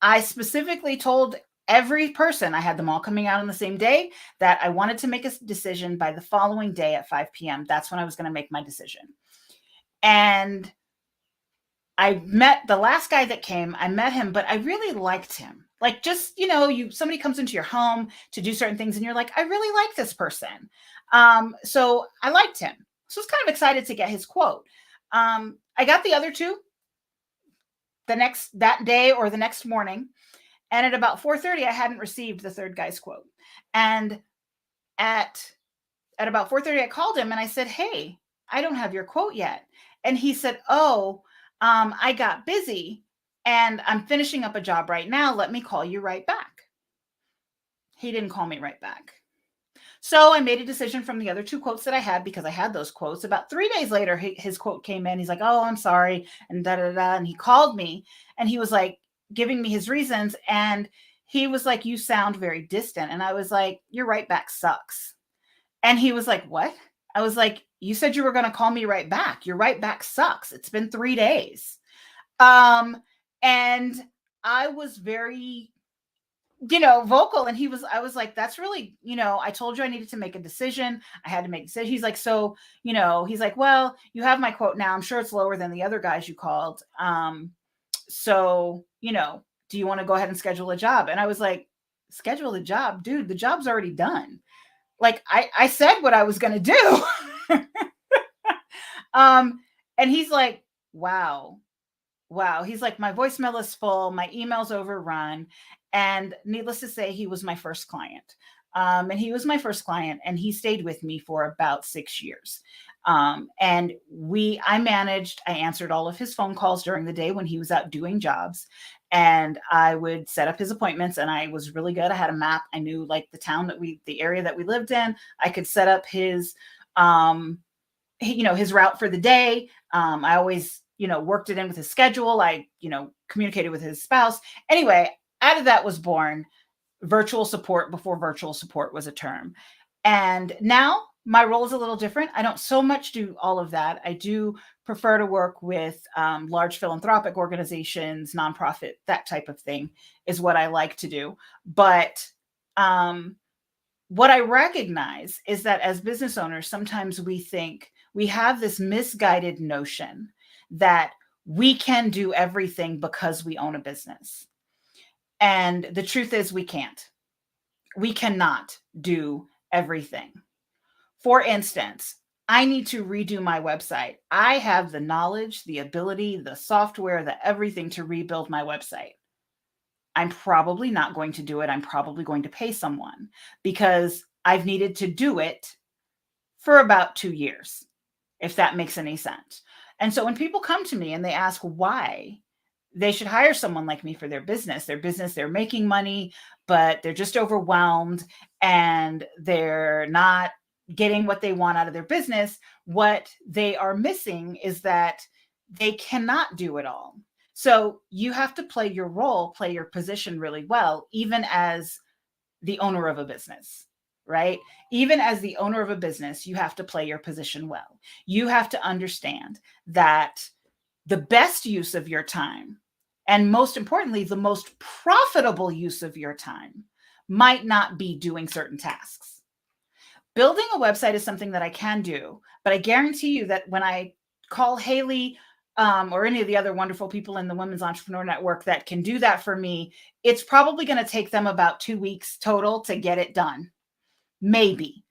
I specifically told every person, I had them all coming out on the same day, that I wanted to make a decision by the following day at 5 p.m. That's when I was going to make my decision. And I met the last guy that came. I met him, but I really liked him. Like, just, somebody comes into your home to do certain things and you're like, I really like this person. So I liked him. So I was kind of excited to get his quote. I got the other 2 that day or the next morning. And at about 4:30, I hadn't received the 3rd guy's quote. And at about 4:30, I called him and I said, hey, I don't have your quote yet. And he said, oh, I got busy and I'm finishing up a job right now. Let me call you right back. He didn't call me right back. So I made a decision from the other 2 quotes that I had, because I had those quotes. About 3 days later, his quote came in. He's like, oh, I'm sorry. And da-da-da. And he called me and he was like giving me his reasons. And he was like, you sound very distant. And I was like, your right back sucks. And he was like, what? I was like, you said you were going to call me right back. Your right back sucks. It's been 3 days. And I was very, vocal. And I was like, that's really, I told you I needed to make a decision. I had to make a decision. He's like, so, he's like, well, you have my quote now. I'm sure it's lower than the other guys you called. So, do you want to go ahead and schedule a job? And I was like, schedule a job? Dude, the job's already done. Like, I said what I was going to do. And he's like, wow, wow. He's like, my voicemail is full, my email's overrun. And needless to say, he was my first client. And he was my first client, and he stayed with me for about 6 years. And I answered all of his phone calls during the day when he was out doing jobs. And I would set up his appointments, and I was really good. I had a map. I knew like the area that we lived in. I could set up his route for the day. I always, worked it in with his schedule. I, communicated with his spouse. Anyway, out of that was born virtual support before virtual support was a term. And now my role is a little different. I don't so much do all of that. I do prefer to work with large philanthropic organizations, nonprofit, that type of thing is what I like to do. But what I recognize is that as business owners, sometimes we have this misguided notion that we can do everything because we own a business. And the truth is we can't. We cannot do everything. For instance, I need to redo my website. I have the knowledge, the ability, the software, the everything to rebuild my website. I'm probably not going to do it. I'm probably going to pay someone because I've needed to do it for about 2 years, if that makes any sense. And so when people come to me and they ask why they should hire someone like me for their business, they're making money, but they're just overwhelmed and they're not getting what they want out of their business. What they are missing is that they cannot do it all. So you have to play your role, play your position really well, even as the owner of a business, right? Even as the owner of a business, you have to play your position well. You have to understand that the best use of your time, and most importantly, the most profitable use of your time, might not be doing certain tasks. Building a website is something that I can do, but I guarantee you that when I call Haley or any of the other wonderful people in the Women's Entrepreneur Network that can do that for me, it's probably going to take them about 2 weeks total to get it done. Maybe.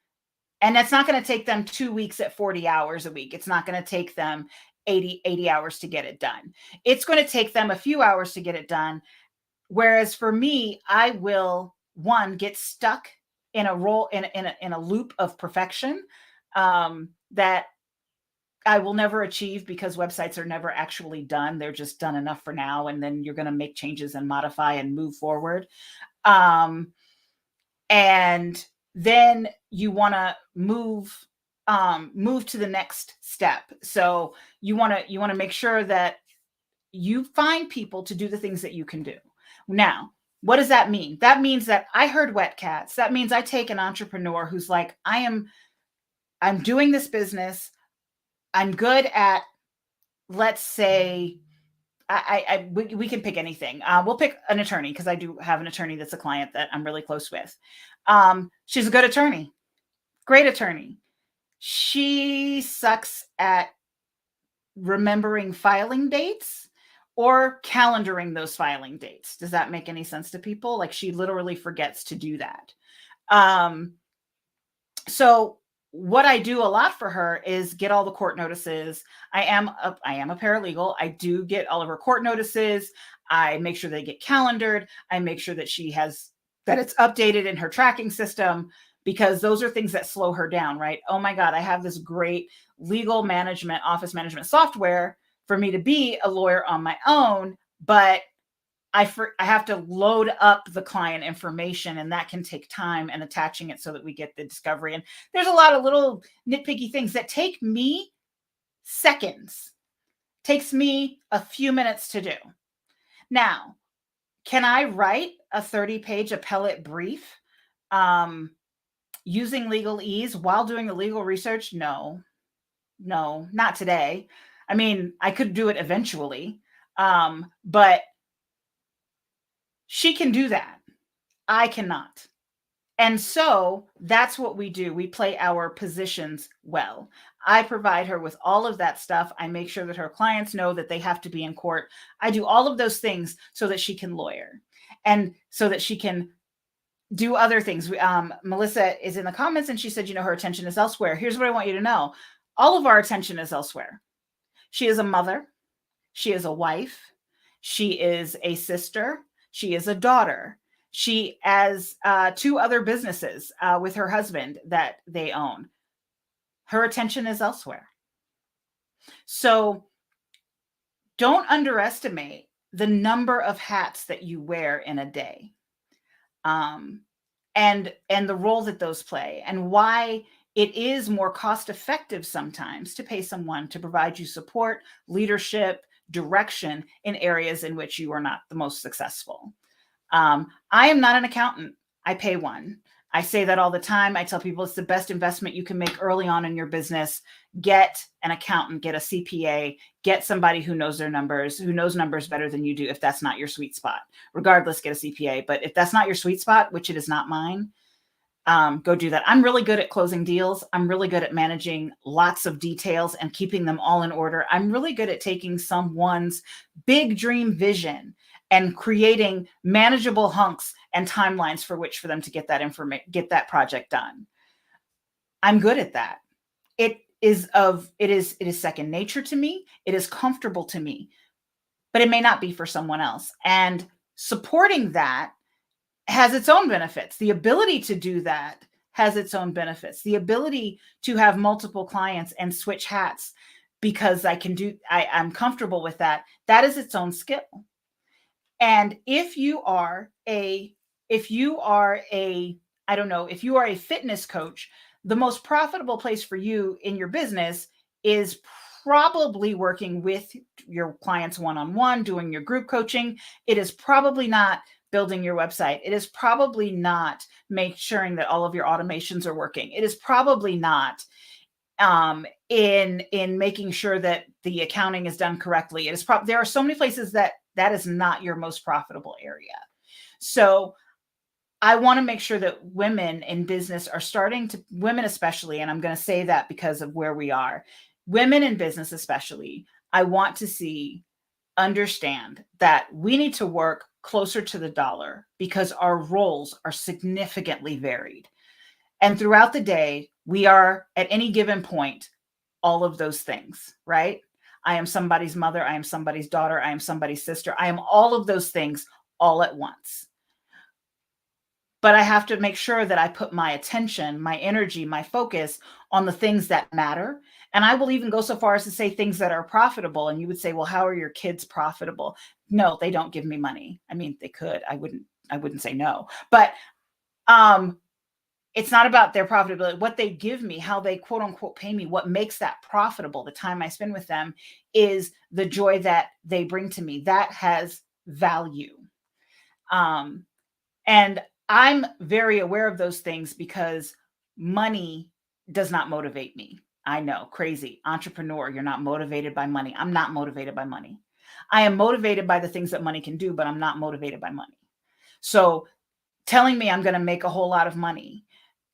And that's not going to take them 2 weeks at 40 hours a week. It's not going to take them 80 hours to get it done. It's going to take them a few hours to get it done. Whereas for me, I will, one, get stuck in a role, in a loop of perfection that I will never achieve because websites are never actually done. They're just done enough for now. And then you're going to make changes and modify and move forward. And then you want to move to the next step. So you want to make sure that you find people to do the things that you can do. Now, what does that mean? That means that I heard wet cats. That means I take an entrepreneur who's like, I'm doing this business. I'm good at, let's say, we can pick anything. We'll pick an attorney because I do have an attorney that's a client that I'm really close with. She's a good attorney, great attorney. She sucks at remembering filing dates or calendaring those filing dates. Does that make any sense to people? Like she literally forgets to do that. So what I do a lot for her is get all the court notices. I am a paralegal. I do get all of her court notices. I make sure they get calendared. I make sure that that it's updated in her tracking system, because those are things that slow her down, right? Oh my God, I have this great legal management, office management software for me to be a lawyer on my own, but I have to load up the client information, and that can take time, and attaching it so that we get the discovery. And there's a lot of little nitpicky things that take me seconds, takes me a few minutes to do. Now, can I write a 30-page appellate brief using legalese while doing the legal research? No, not today. I mean, I could do it eventually, but she can do that. I cannot. And so that's what we do. We play our positions well. I provide her with all of that stuff. I make sure that her clients know that they have to be in court. I do all of those things so that she can lawyer and so that she can do other things. Melissa is in the comments and she said, her attention is elsewhere. Here's what I want you to know. All of our attention is elsewhere. She is a mother. She is a wife. She is a sister. She is a daughter. She has 2 other businesses with her husband that they own. Her attention is elsewhere. So don't underestimate the number of hats that you wear in a day, and the role that those play, and why it is more cost effective sometimes to pay someone to provide you support, leadership, direction in areas in which you are not the most successful. I am not an accountant. I pay one. I say that all the time. I tell people it's the best investment you can make early on in your business. Get an accountant, get a CPA, get somebody who knows their numbers, who knows numbers better than you do, if that's not your sweet spot. Regardless, get a CPA. But if that's not your sweet spot, which it is not mine, go do that. I'm really good at closing deals. I'm really good at managing lots of details and keeping them all in order. I'm really good at taking someone's big dream vision and creating manageable hunks and timelines for them to get that project done. I'm good at that. It is second nature to me. It is comfortable to me, but it may not be for someone else. And supporting that has its own benefits. The ability to do that has its own benefits. The ability to have multiple clients and switch hats because I'm comfortable with that. That is its own skill. And if you are a fitness coach, the most profitable place for you in your business is probably working with your clients one-on-one, doing your group coaching. It is probably not building your website. It is probably not making sure that all of your automations are working. It is probably not in making sure that the accounting is done correctly. It is there are so many places that is not your most profitable area. So I want to make sure that women in business women especially, and I'm going to say that because of where we are, women in business especially, I want to understand that we need to work closer to the dollar because our roles are significantly varied. And throughout the day, we are at any given point, all of those things, right? I am somebody's mother. I am somebody's daughter. I am somebody's sister. I am all of those things all at once. But I have to make sure that I put my attention, my energy, my focus on the things that matter. And I will even go so far as to say things that are profitable. And you would say, well, how are your kids profitable? No, they don't give me money. I mean, they could. I wouldn't say no. But it's not about their profitability. What they give me, how they quote unquote pay me, what makes that profitable, the time I spend with them, is the joy that they bring to me. That has value. And I'm very aware of those things because money does not motivate me. I know, crazy entrepreneur, you're not motivated by money. I'm not motivated by money. I am motivated by the things that money can do, but I'm not motivated by money. So telling me I'm going to make a whole lot of money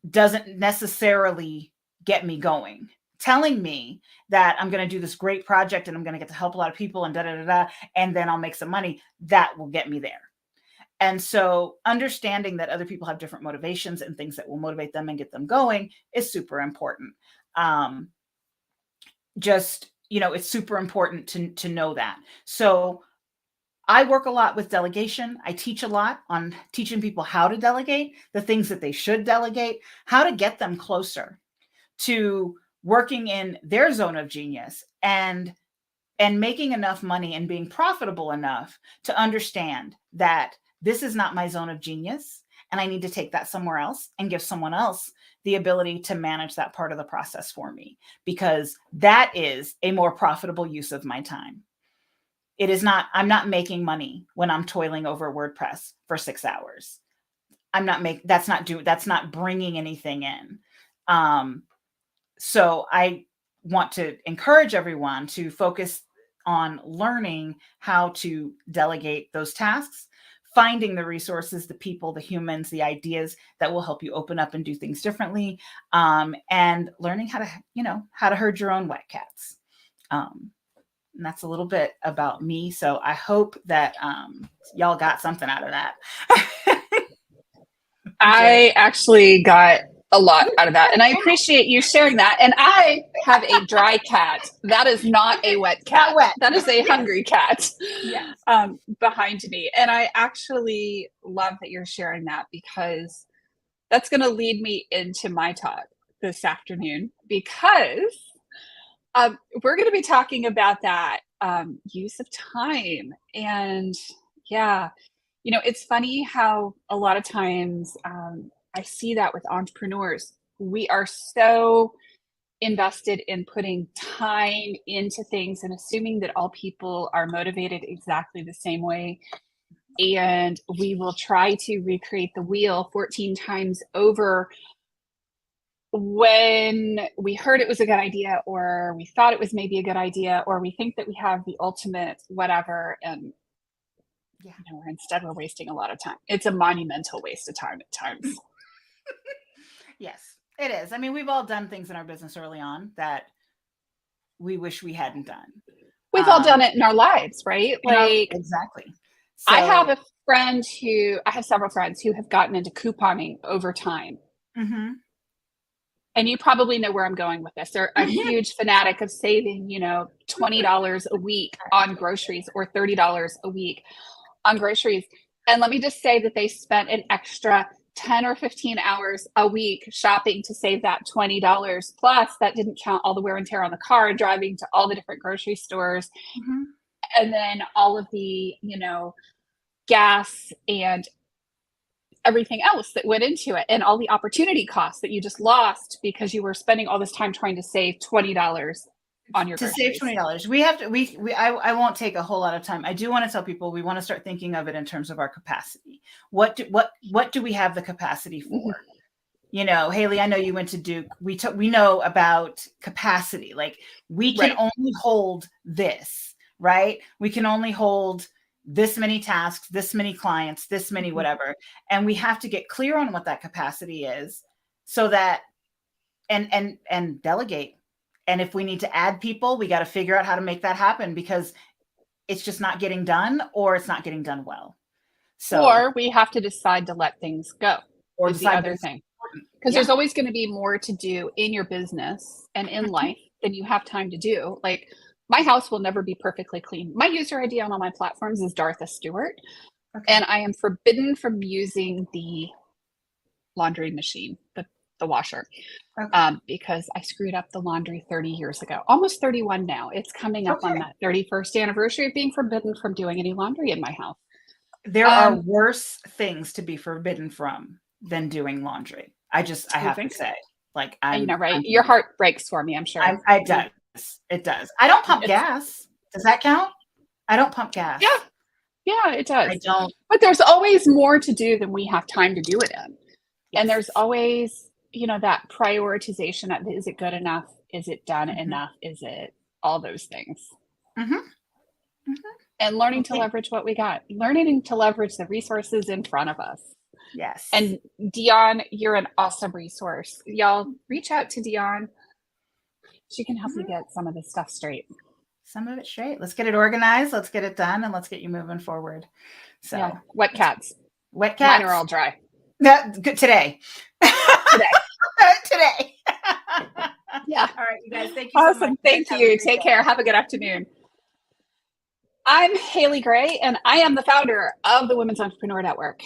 doesn't necessarily get me going. Telling me that I'm going to do this great project and I'm going to get to help a lot of people and and then I'll make some money, that will get me there. And so understanding that other people have different motivations and things that will motivate them and get them going is super important. It's super important to know that. So I work a lot with delegation. I teach a lot on teaching people how to delegate, the things that they should delegate, how to get them closer to working in their zone of genius and making enough money and being profitable enough to understand that this is not my zone of genius and I need to take that somewhere else and give someone else the ability to manage that part of the process for me, because that is a more profitable use of my time. I'm not making money when I'm toiling over WordPress for 6 hours. That's not bringing anything in. So I want to encourage everyone to focus on learning how to delegate those tasks, finding the resources, the people, the humans, the ideas that will help you open up and do things differently, and learning how to herd your own wet cats. And that's a little bit about me. So I hope that y'all got something out of that. I actually got a lot out of that. And I appreciate you sharing that. And I have a dry cat. That is not a wet cat. Not wet. That is a hungry cat Yes. behind me. And I actually love that you're sharing that, because that's going to lead me into my talk this afternoon, because we're going to be talking about that use of time. And yeah, you know, it's funny how a lot of times I see that with entrepreneurs. We are so invested in putting time into things and assuming that all people are motivated exactly the same way. And we will try to recreate the wheel 14 times over when we heard it was a good idea, or we thought it was maybe a good idea, or we think that we have the ultimate whatever. And Yeah. you know, instead we're wasting a lot of time. It's a monumental waste of time at times. Yes, it is. I mean, we've all done things in our business early on that we wish we hadn't done. We've all done it in our lives, right? Like, exactly. So, I have several friends who have gotten into couponing over time. Mm-hmm. And you probably know where I'm going with this. They're a huge fanatic of saving, you know, $20 a week on groceries, or $30 a week on groceries. And let me just say that they spent an extra 10 or 15 hours a week shopping to save that $20. Plus, that didn't count all the wear and tear on the car, driving to all the different grocery stores. Mm-hmm. And then all of the, you know, gas and everything else that went into it, and all the opportunity costs that you just lost because you were spending all this time trying to save $20 on your groceries. Save $20. We have to, I won't take a whole lot of time. I do want to tell people, we want to start thinking of it in terms of our capacity. What do we have the capacity for? Mm-hmm. You know, Haley, I know you went to Duke. We know about capacity. Like, we can only hold this, right? We can only hold this many tasks, this many clients, this many whatever. And we have to get clear on what that capacity is, so that, and delegate. And if we need to add people, we got to figure out how to make that happen, because it's just not getting done, or it's not getting done well. So, or we have to decide to let things go. Or is the other thing. Because there's always going to be more to do in your business and in life than you have time to do. Like, my house will never be perfectly clean. My user ID on all my platforms is Dartha Stewart. Okay. And I am forbidden from using the laundry machine, the washer, because I screwed up the laundry 30 years ago, almost 31 now. It's coming up on that 31st anniversary of being forbidden from doing any laundry in my house. There are worse things to be forbidden from than doing laundry. I have to say, like, your heart breaks for me, I'm sure. It does. It does. I don't pump gas. Does that count? I don't pump gas. Yeah, it does. I don't. But there's always more to do than we have time to do it in. Yes. And there's always, you know, that prioritization of, is it good enough? Is it done enough? Is it all those things? And learning to leverage what we got. Learning to leverage the resources in front of us. Yes. And Dion, you're an awesome resource. Y'all reach out to Dion. She can help you get some of this stuff straight. Some of it straight. Let's get it organized. Let's get it done, and let's get you moving forward. So, wet cats. Wet cats. Mine are all dry. Good today. Today. Yeah. All right, you guys. Thank you. Awesome. So much. Thank you. Take care. Have a good afternoon. I'm Haley Gray, and I am the founder of the Women's Entrepreneur Network.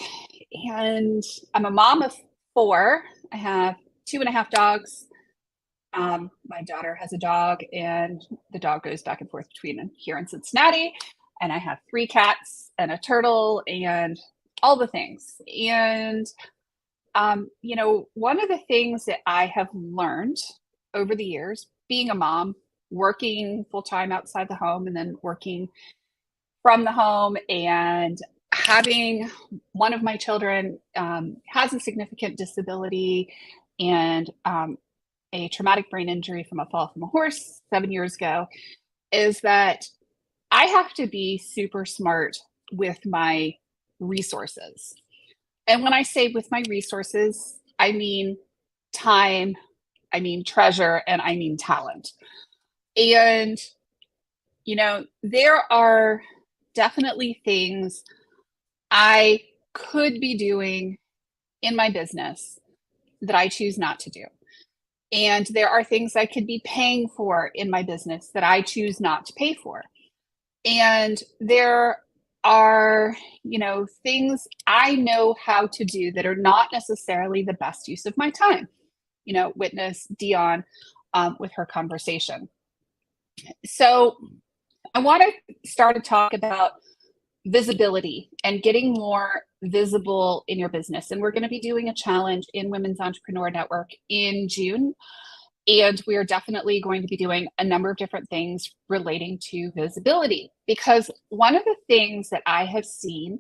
And I'm a mom of 4. I have 2.5 dogs. My daughter has a dog, and the dog goes back and forth between here and Cincinnati. And I have 3 cats and a turtle and all the things. And, you know, one of the things that I have learned over the years, being a mom, working full-time outside the home and then working from the home, and having one of my children has a significant disability and a traumatic brain injury from a fall from a horse 7 years ago, is that I have to be super smart with my resources. And when I say with my resources, I mean time, I mean treasure, and I mean talent. And, you know, there are definitely things I could be doing in my business that I choose not to do. And there are things I could be paying for in my business that I choose not to pay for. And there are, things I know how to do that are not necessarily the best use of my time. Witness Dion with her conversation. So I want to start to talk about visibility and getting more visible in your business. And we're going to be doing a challenge in Women's Entrepreneur Network in June. And we are definitely going to be doing a number of different things relating to visibility, because one of the things that I have seen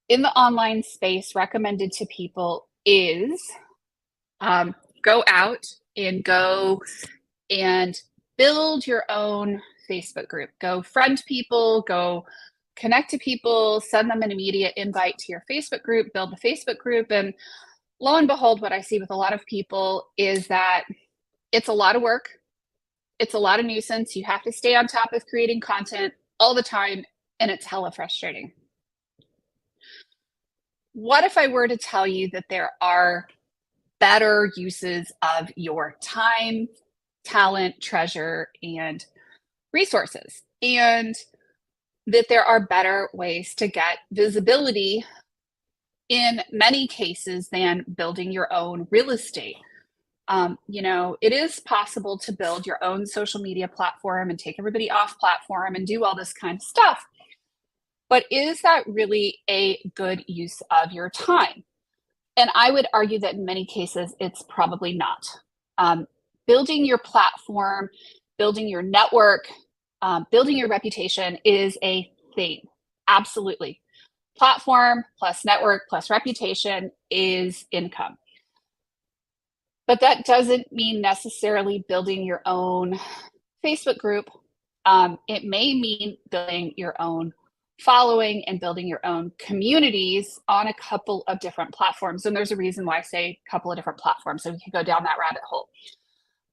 in the online space recommended to people is go out and build your own Facebook group. Go friend people, go connect to people, send them an immediate invite to your Facebook group, build the Facebook group. And lo and behold, what I see with a lot of people is that it's a lot of work. It's a lot of nuisance. You have to stay on top of creating content all the time, and it's hella frustrating. What if I were to tell you that there are better uses of your time, talent, treasure, and resources, and that there are better ways to get visibility in many cases than building your own real estate? It is possible to build your own social media platform and take everybody off platform and do all this kind of stuff. But is that really a good use of your time? And I would argue that in many cases, it's probably not. Building your platform, building your network, building your reputation is a thing. Absolutely. Platform plus network plus reputation is income. But that doesn't mean necessarily building your own Facebook group. It may mean building your own following and building your own communities on a couple of different platforms. And there's a reason why I say a couple of different platforms, so we could go down that rabbit hole.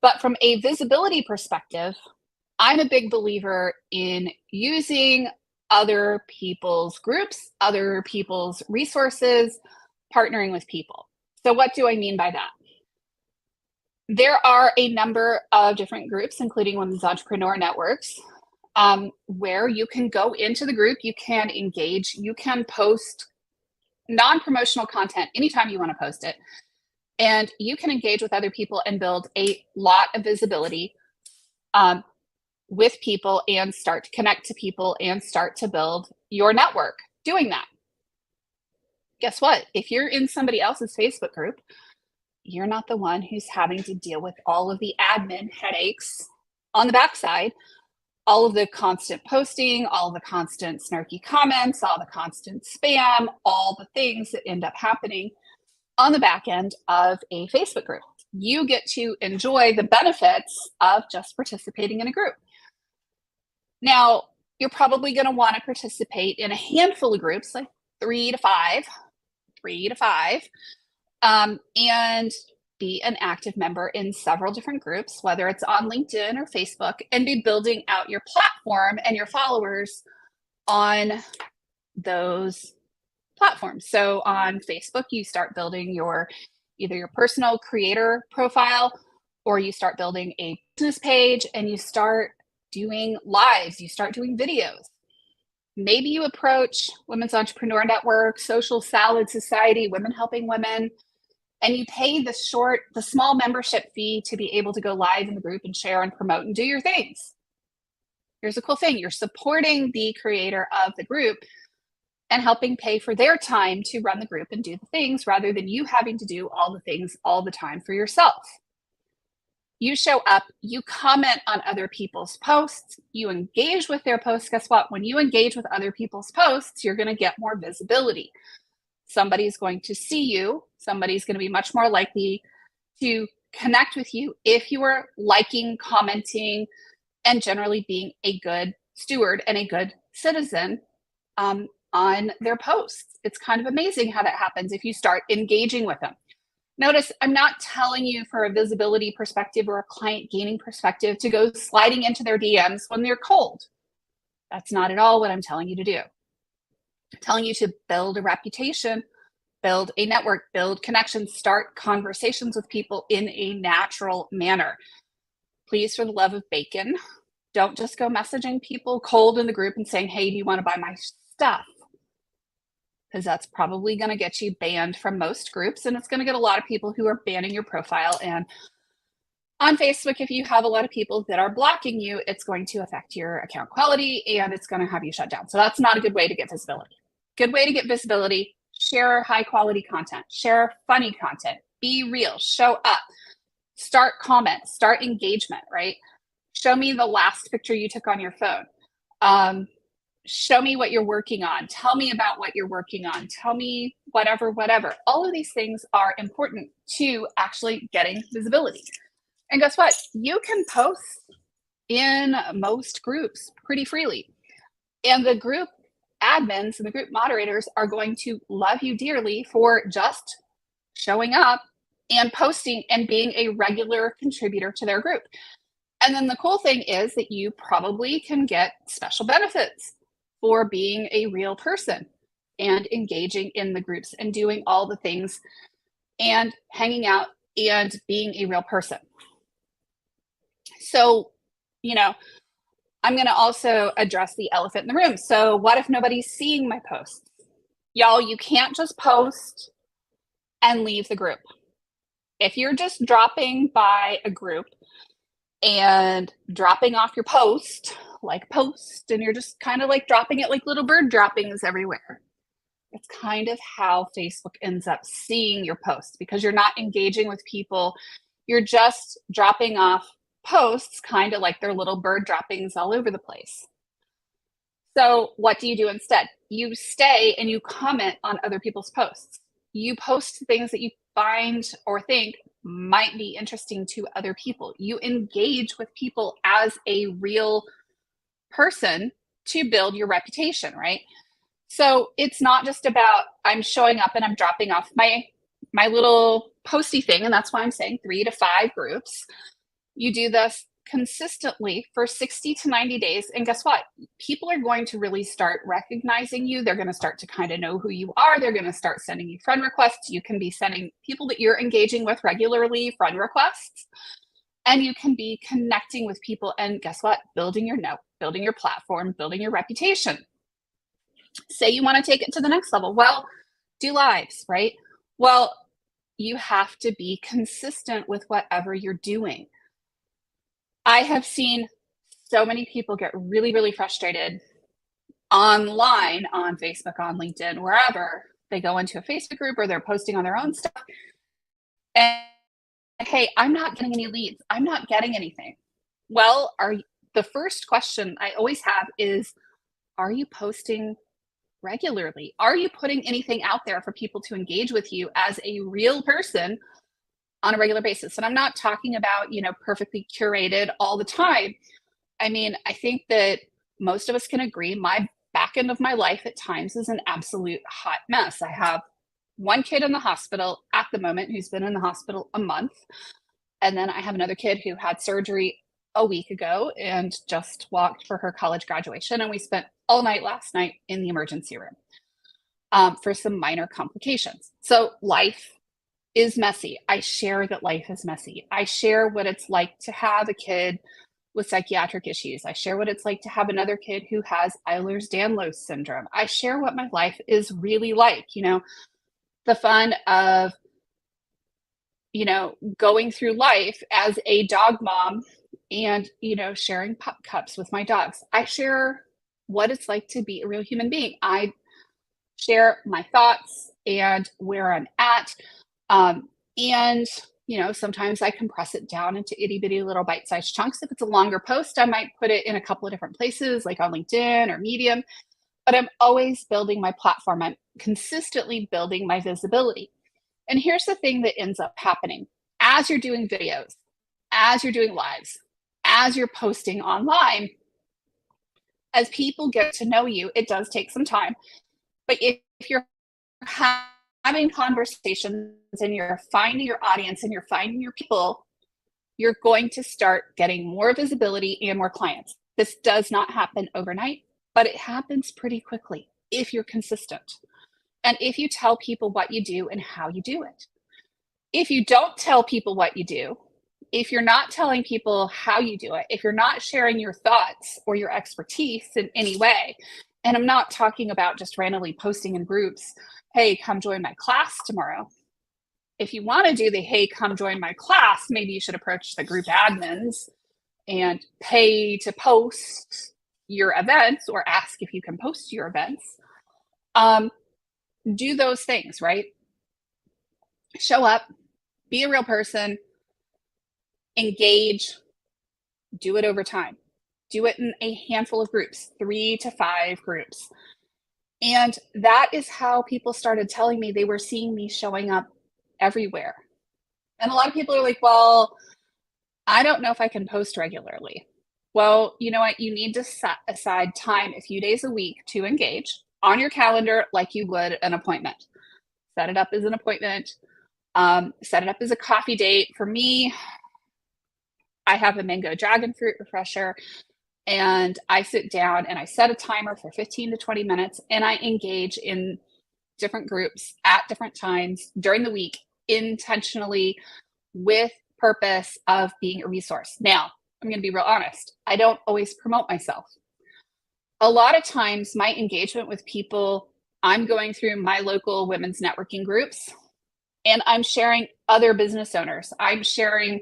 But from a visibility perspective, I'm a big believer in using other people's groups, other people's resources, partnering with people. So what do I mean by that? There are a number of different groups, including Women's Entrepreneur Networks, where you can go into the group, you can engage, you can post non-promotional content anytime you want to post it, and you can engage with other people and build a lot of visibility with people and start to connect to people and start to build your network doing that. Guess what? If you're in somebody else's Facebook group, you're not the one who's having to deal with all of the admin headaches on the backside, all of the constant posting, all the constant snarky comments, all the constant spam, all the things that end up happening on the back end of a Facebook group. You get to enjoy the benefits of just participating in a group. Now, you're probably going to want to participate in a handful of groups, like 3 to 5, and be an active member in several different groups, whether it's on LinkedIn or Facebook, and be building out your platform and your followers on those platforms. So on Facebook, you start building either your personal creator profile, or you start building a business page and you start doing lives, you start doing videos. Maybe you approach Women's Entrepreneur Network, Social Salad Society, Women Helping Women, and you pay the small membership fee to be able to go live in the group and share and promote and do your things. Here's a cool thing. You're supporting the creator of the group and helping pay for their time to run the group and do the things, rather than you having to do all the things all the time for yourself. You show up, you comment on other people's posts, you engage with their posts. Guess what? When you engage with other people's posts, you're going to get more visibility. Somebody's going to see you. Somebody's going to be much more likely to connect with you if you are liking, commenting, and generally being a good steward and a good citizen on their posts. It's kind of amazing how that happens if you start engaging with them. Notice, I'm not telling you for a visibility perspective or a client gaining perspective to go sliding into their DMs when they're cold. That's not at all what I'm telling you to do. I'm telling you to build a reputation, build a network, build connections, start conversations with people in a natural manner. Please, for the love of bacon, don't just go messaging people cold in the group and saying, hey, do you want to buy my stuff? Because that's probably going to get you banned from most groups, and it's going to get a lot of people who are banning your profile. And on Facebook, if you have a lot of people that are blocking you, it's going to affect your account quality and it's going to have you shut down. So that's not a good way to get visibility. Good way to get visibility: share high quality content, share funny content, be real, show up, start comments, start engagement, right? Show me the last picture you took on your phone. Show me what you're working on. Tell me about what you're working on. Tell me whatever. All of these things are important to actually getting visibility. And guess what? You can post in most groups pretty freely. And the group admins and the group moderators are going to love you dearly for just showing up and posting and being a regular contributor to their group. And then the cool thing is that you probably can get special benefits for being a real person and engaging in the groups and doing all the things and hanging out and being a real person. So, I'm going to also address the elephant in the room. So what if nobody's seeing my posts? Y'all, you can't just post and leave the group. If you're just dropping by a group and dropping off your post, and you're just kind of like dropping it like little bird droppings everywhere, it's kind of how Facebook ends up seeing your posts, because you're not engaging with people. You're just dropping off posts kind of like they're little bird droppings all over the place. So what do you do instead? You stay and you comment on other people's posts. You post things that you find or think might be interesting to other people. You engage with people as a real person to build your reputation, right? So it's not just about I'm showing up and I'm dropping off my little posty thing, and that's why I'm saying 3 to 5 groups. You do this consistently for 60 to 90 days. And guess what? People are going to really start recognizing you. They're going to start to kind of know who you are. They're going to start sending you friend requests. You can be sending people that you're engaging with regularly friend requests. And you can be connecting with people. And guess what? Building your network, building your platform, building your reputation. Say you want to take it to the next level. Well, do lives, right? Well, you have to be consistent with whatever you're doing. I have seen so many people get really, really frustrated online, on Facebook, on LinkedIn, wherever. They go into a Facebook group or they're posting on their own stuff. And hey, I'm not getting any leads. I'm not getting anything. Well, the first question I always have is, are you posting regularly? Are you putting anything out there for people to engage with you as a real person on a regular basis? And I'm not talking about, perfectly curated all the time. I mean, I think that most of us can agree my back end of my life at times is an absolute hot mess. I have one kid in the hospital at the moment who's been in the hospital a month. And then I have another kid who had surgery a week ago and just walked for her college graduation. And we spent all night last night in the emergency room for some minor complications. So life is messy. I share that life is messy. I share what it's like to have a kid with psychiatric issues. I share what it's like to have another kid who has Ehlers-Danlos syndrome. I share what my life is really like, the fun of, going through life as a dog mom and, sharing pup cups with my dogs. I share what it's like to be a real human being. I share my thoughts and where I'm at. And, sometimes I compress it down into itty bitty little bite-sized chunks. If it's a longer post, I might put it in a couple of different places, like on LinkedIn or Medium, but I'm always building my platform. I'm consistently building my visibility. And here's the thing that ends up happening. As you're doing videos, as you're doing lives, as you're posting online, as people get to know you, it does take some time. But if you're having conversations and you're finding your audience and you're finding your people, you're going to start getting more visibility and more clients. This does not happen overnight, but it happens pretty quickly if you're consistent. and if you tell people what you do and how you do it. If you don't tell people what you do, if you're not telling people how you do it, if you're not sharing your thoughts or your expertise in any way, and I'm not talking about just randomly posting in groups, hey, come join my class tomorrow. If you want to do the, hey, come join my class, maybe you should approach the group admins and pay to post your events or ask if you can post your events. Do those things, right? Show up, be a real person, engage, do it over time. Do it in a handful of groups, 3 to 5 groups. And that is how people started telling me they were seeing me showing up everywhere. And a lot of people are like, well, I don't know if I can post regularly. Well, you know what? You need to set aside time a few days a week to engage on your calendar like you would an appointment. Set it up as an appointment. Set it up as a coffee date. For me, I have a mango dragon fruit refresher, and I sit down and I set a timer for 15 to 20 minutes, and I engage in different groups at different times during the week, intentionally, with purpose of being a resource. Now, I'm going to be real honest. I don't always promote myself. A lot of times my engagement with people, I'm going through my local women's networking groups, and I'm sharing other business owners. I'm sharing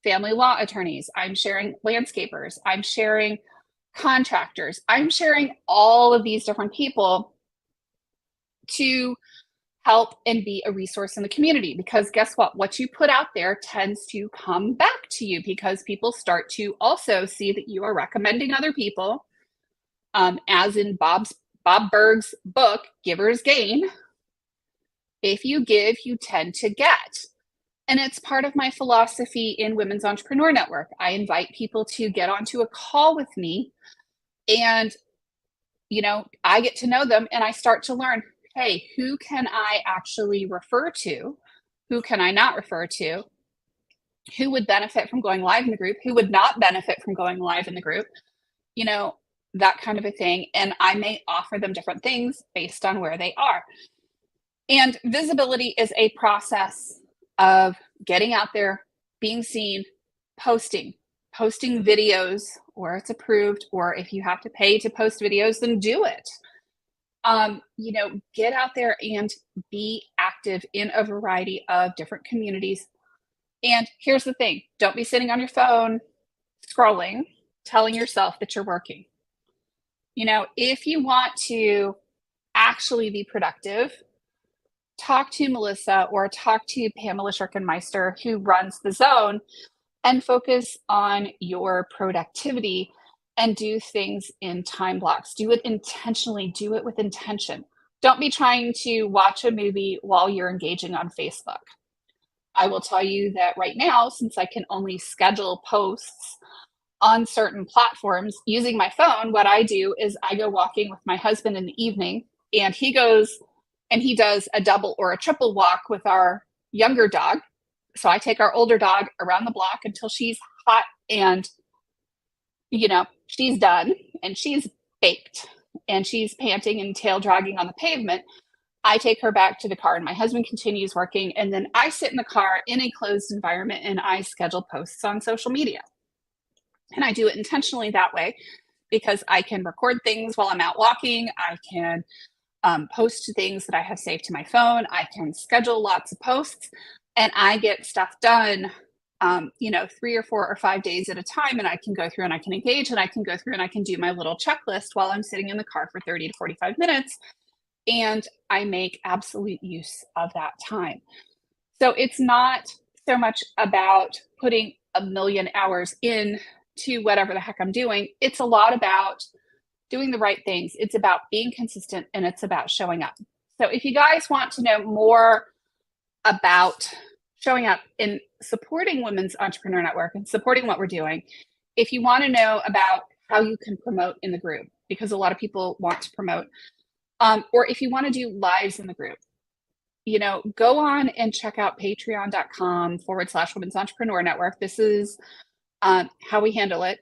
family law attorneys. I'm sharing landscapers. I'm sharing contractors. I'm sharing all of these different people to help and be a resource in the community, because guess what you put out there tends to come back to you, because people start to also see that you are recommending other people, as in Bob Berg's book Givers Gain. If you give, you tend to get. And it's part of my philosophy in Women's Entrepreneur Network. I invite people to get onto a call with me, and I get to know them, and I start to learn, hey, who can I actually refer to? Who can I not refer to? Who would benefit from going live in the group? Who would not benefit from going live in the group? That kind of a thing. And I may offer them different things based on where they are. And visibility is a process of getting out there, being seen, posting videos where it's approved, or if you have to pay to post videos, then do it. Get out there and be active in a variety of different communities. And here's the thing, don't be sitting on your phone scrolling, telling yourself that you're working. If you want to actually be productive, talk to Melissa or talk to Pamela Schirkenmeister, who runs the Zone, and focus on your productivity and do things in time blocks. Do it intentionally, do it with intention. Don't be trying to watch a movie while you're engaging on Facebook. I will tell you that right now, since I can only schedule posts on certain platforms using my phone, what I do is I go walking with my husband in the evening, and he goes and he does a double or a triple walk with our younger dog. So I take our older dog around the block until she's hot and, she's done and she's baked and she's panting and tail dragging on the pavement. I take her back to the car and my husband continues working. And then I sit in the car in a closed environment and I schedule posts on social media. And I do it intentionally that way because I can record things while I'm out walking. I can post things that I have saved to my phone. I can schedule lots of posts, and I get stuff done, 3 or 4 or 5 days at a time. And I can go through and I can engage, and I can go through and I can do my little checklist while I'm sitting in the car for 30 to 45 minutes. And I make absolute use of that time. So it's not so much about putting a million hours in to whatever the heck I'm doing. It's a lot about doing the right things. It's about being consistent, and it's about showing up. So if you guys want to know more about showing up in supporting Women's Entrepreneur Network and supporting what we're doing, if you want to know about how you can promote in the group, because a lot of people want to promote, or if you want to do lives in the group, go on and check out patreon.com/Women's Entrepreneur Network. This is how we handle it.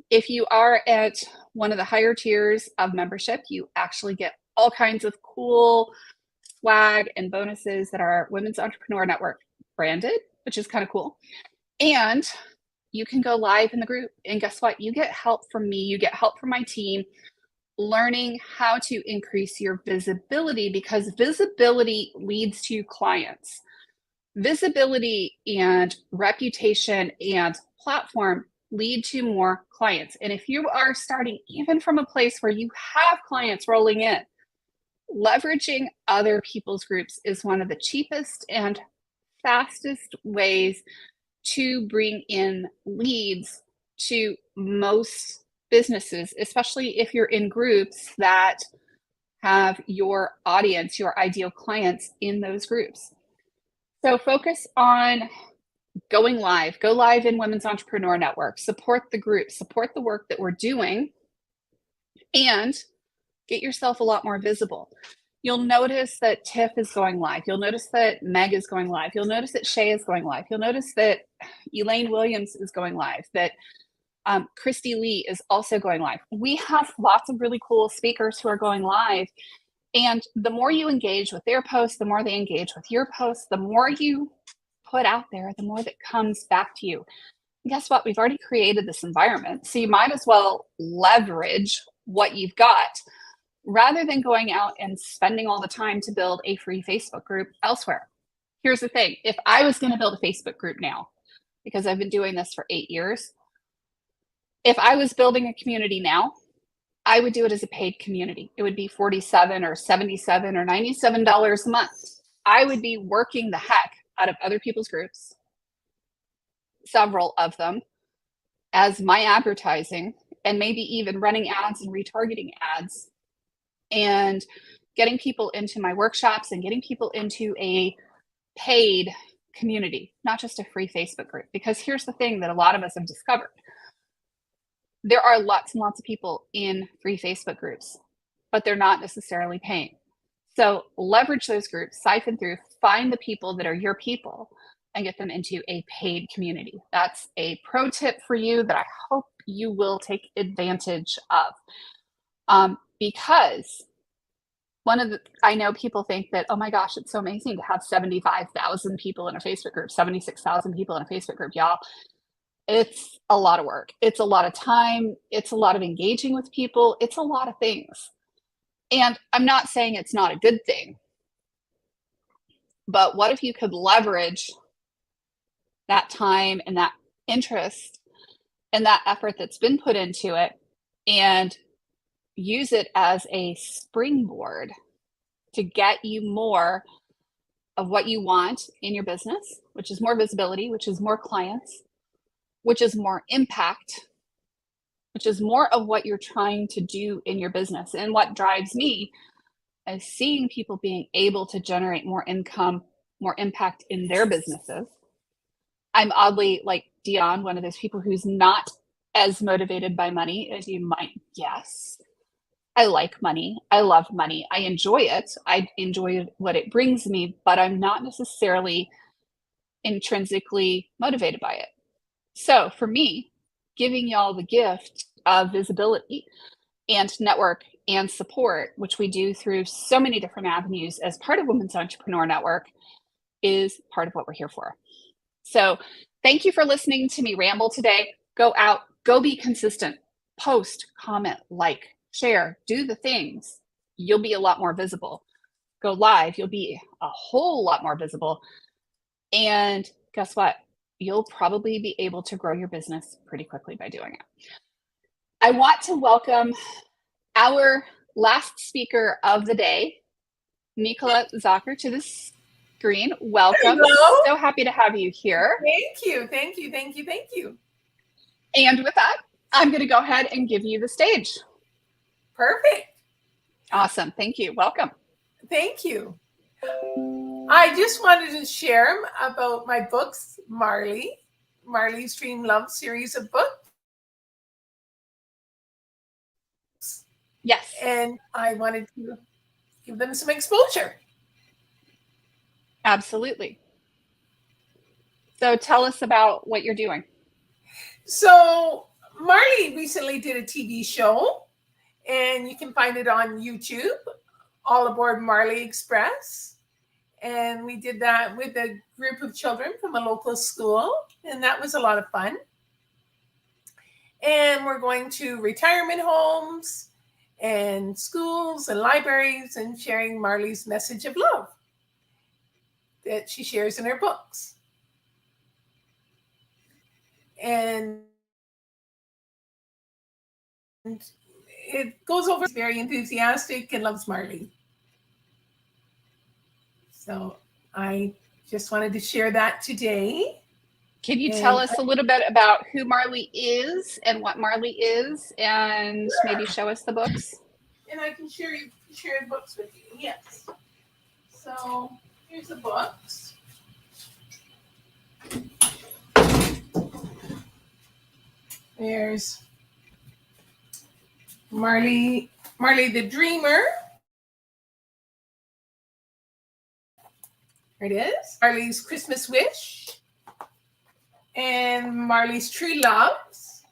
If you are at one of the higher tiers of membership, you actually get all kinds of cool swag and bonuses that are Women's Entrepreneur Network branded, which is kind of cool. And you can go live in the group. And guess what? You get help from me. You get help from my team learning how to increase your visibility, because visibility leads to clients. Visibility and reputation and platform lead to more clients. And if you are starting even from a place where you have clients rolling in, leveraging other people's groups is one of the cheapest and fastest ways to bring in leads to most businesses, especially if you're in groups that have your audience, your ideal clients in those groups. So focus on going live. Go live in Women's Entrepreneur Network. Support the group. Support the work that we're doing. And get yourself a lot more visible. You'll notice that Tiff is going live. You'll notice that Meg is going live. You'll notice that Shay is going live. You'll notice that Elaine Williams is going live, that Christy Lee is also going live. We have lots of really cool speakers who are going live. And the more you engage with their posts, the more they engage with your posts, the more you put out there, the more that comes back to you. And guess what? We've already created this environment. So you might as well leverage what you've got rather than going out and spending all the time to build a free Facebook group elsewhere. Here's the thing. If I was going to build a Facebook group now, because I've been doing this for 8 years, if I was building a community now, I would do it as a paid community. It would be $47 or $77 or $97 a month. I would be working the heck out of other people's groups, several of them, as my advertising, and maybe even running ads and retargeting ads, and getting people into my workshops and getting people into a paid community, not just a free Facebook group. Because here's the thing that a lot of us have discovered. There are lots and lots of people in free Facebook groups, but they're not necessarily paying. So leverage those groups, siphon through, find the people that are your people and get them into a paid community. That's a pro tip for you that I hope you will take advantage of. Because I know people think that, oh my gosh, it's so amazing to have 75,000 people in a Facebook group, 76,000 people in a Facebook group, y'all. It's a lot of work. It's a lot of time. It's a lot of engaging with people. It's a lot of things. And I'm not saying it's not a good thing, but what if you could leverage that time and that interest and that effort that's been put into it and use it as a springboard to get you more of what you want in your business, which is more visibility, which is more clients, which is more impact, which is more of what you're trying to do in your business. And what drives me is seeing people being able to generate more income, more impact in their businesses. I'm oddly, like Dion, one of those people who's not as motivated by money as you might guess. I like money. I love money. I enjoy it. I enjoy what it brings me, but I'm not necessarily intrinsically motivated by it. So for me, giving y'all the gift of visibility and network and support, which we do through so many different avenues as part of Women's Entrepreneur Network, is part of what we're here for. So thank you for listening to me ramble today. Go out, go be consistent, post, comment, like, share, do the things. You'll be a lot more visible. Go live, you'll be a whole lot more visible. And guess what? You'll probably be able to grow your business pretty quickly by doing it. I want to welcome our last speaker of the day, Nicola Zucker, to the screen. Welcome. Hello. So happy to have you here. Thank you. Thank you. Thank you. Thank you. And with that, I'm going to go ahead and give you the stage. Perfect. Awesome. Thank you. Welcome. Thank you. I just wanted to share about my books, Marley's Dream Love series of books. Yes. And I wanted to give them some exposure. Absolutely. So tell us about what you're doing. So Marley recently did a TV show, and you can find it on YouTube. All Aboard Marley Express. And we did that with a group of children from a local school. And that was a lot of fun. And we're going to retirement homes and schools and libraries and sharing Marley's message of love that she shares in her books. And it goes over, very enthusiastic and loves Marley. So I just wanted to share that today. Can you tell us a little bit about who Marley is and what Marley is, and maybe show us the books? And I can share the books with you, yes. So here's the books. There's Marley the Dreamer. There it is. Marley's Christmas Wish. And Marley's True Loves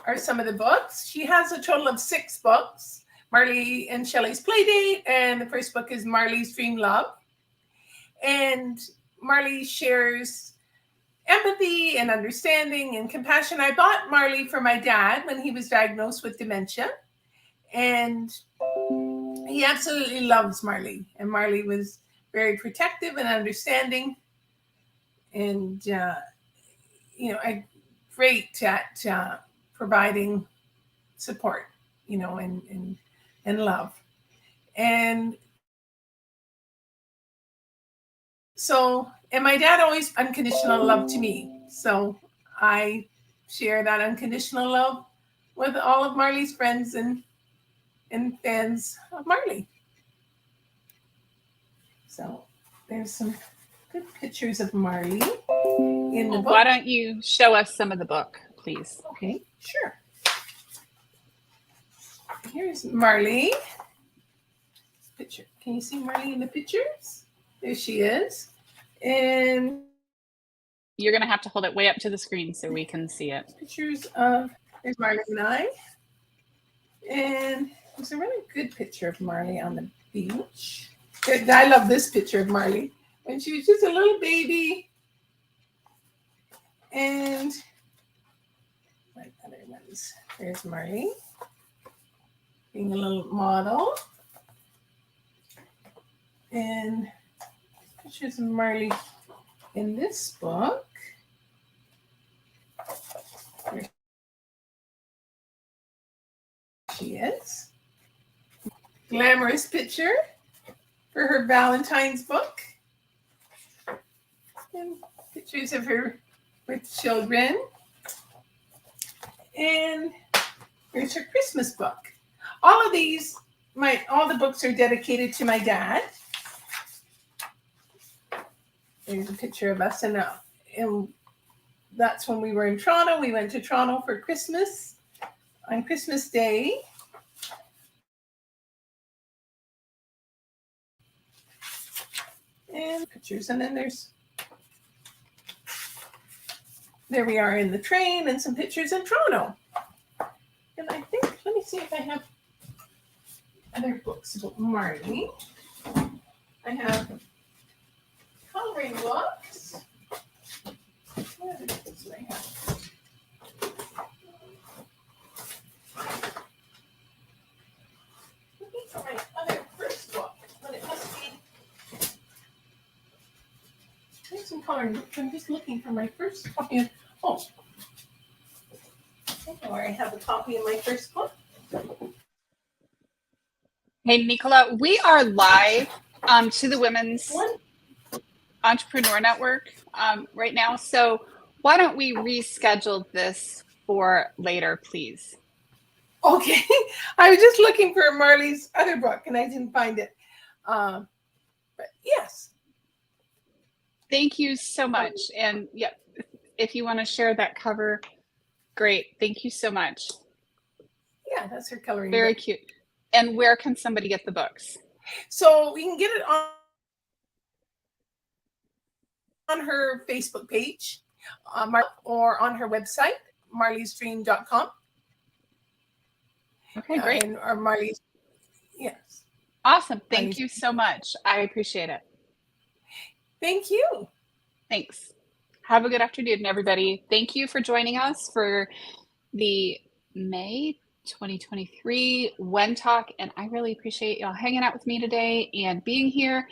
are some of the books. She has a total of 6 books. Marley and Shelley's Playdate, and the first book is Marley's Dream Love. And Marley shares empathy and understanding and compassion. I bought Marley for my dad when he was diagnosed with dementia. And he absolutely loves Marley. And Marley was very protective and understanding. And great at providing support, and love. And so, and my dad always unconditional love to me. So I share that unconditional love with all of Marley's friends and fans of Marley. So there's some good pictures of Marley in the book. Why don't you show us some of the book, please? Okay, sure. Here's Marley. Picture. Can you see Marley in the pictures? There she is. And you're going to have to hold it way up to the screen so we can see it. Pictures of, there's Marley and I. And there's a really good picture of Marley on the beach. I love this picture of Marley when she was just a little baby. And my other ones. There's Marley being a little model. And pictures of Marley in this book. There she is. Glamorous picture for her Valentine's book. And pictures of her with children. And here's her Christmas book. All of these, all the books are dedicated to my dad. There's a picture of us, and that's when we were in Toronto. We went to Toronto for Christmas on Christmas Day. And pictures, and then there we are in the train, and some pictures in Toronto. And I think, let me see if I have other books about Marley. I have coloring books. What other books do I have? Looking for my other first book, but it must be. There's some coloring books. I'm just looking for my first copy. Oh, I know where I have a copy of my first book. Hey, Nicola, we are live to the Women's Entrepreneur Network right now. So why don't we reschedule this for later, please? Okay. I was just looking for Marley's other book and I didn't find it. But yes. Thank you so much. And yeah, if you want to share that cover, great. Thank you so much. Yeah, that's her coloring Very book. cute. And where can somebody get the books? So we can get it on her Facebook page or on her website, marleysdream.com. Okay, great. Or Marley's, yes. Awesome. Thank you so much. I appreciate it. Thank you. Thanks. Have a good afternoon, everybody. Thank you for joining us for the May 2023 WEN-Talk. And I really appreciate y'all hanging out with me today and being here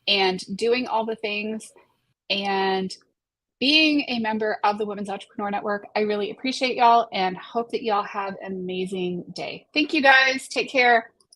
and doing all the things and being a member of the Women's Entrepreneur Network. I really appreciate y'all and hope that y'all have an amazing day. Thank you guys. Take care.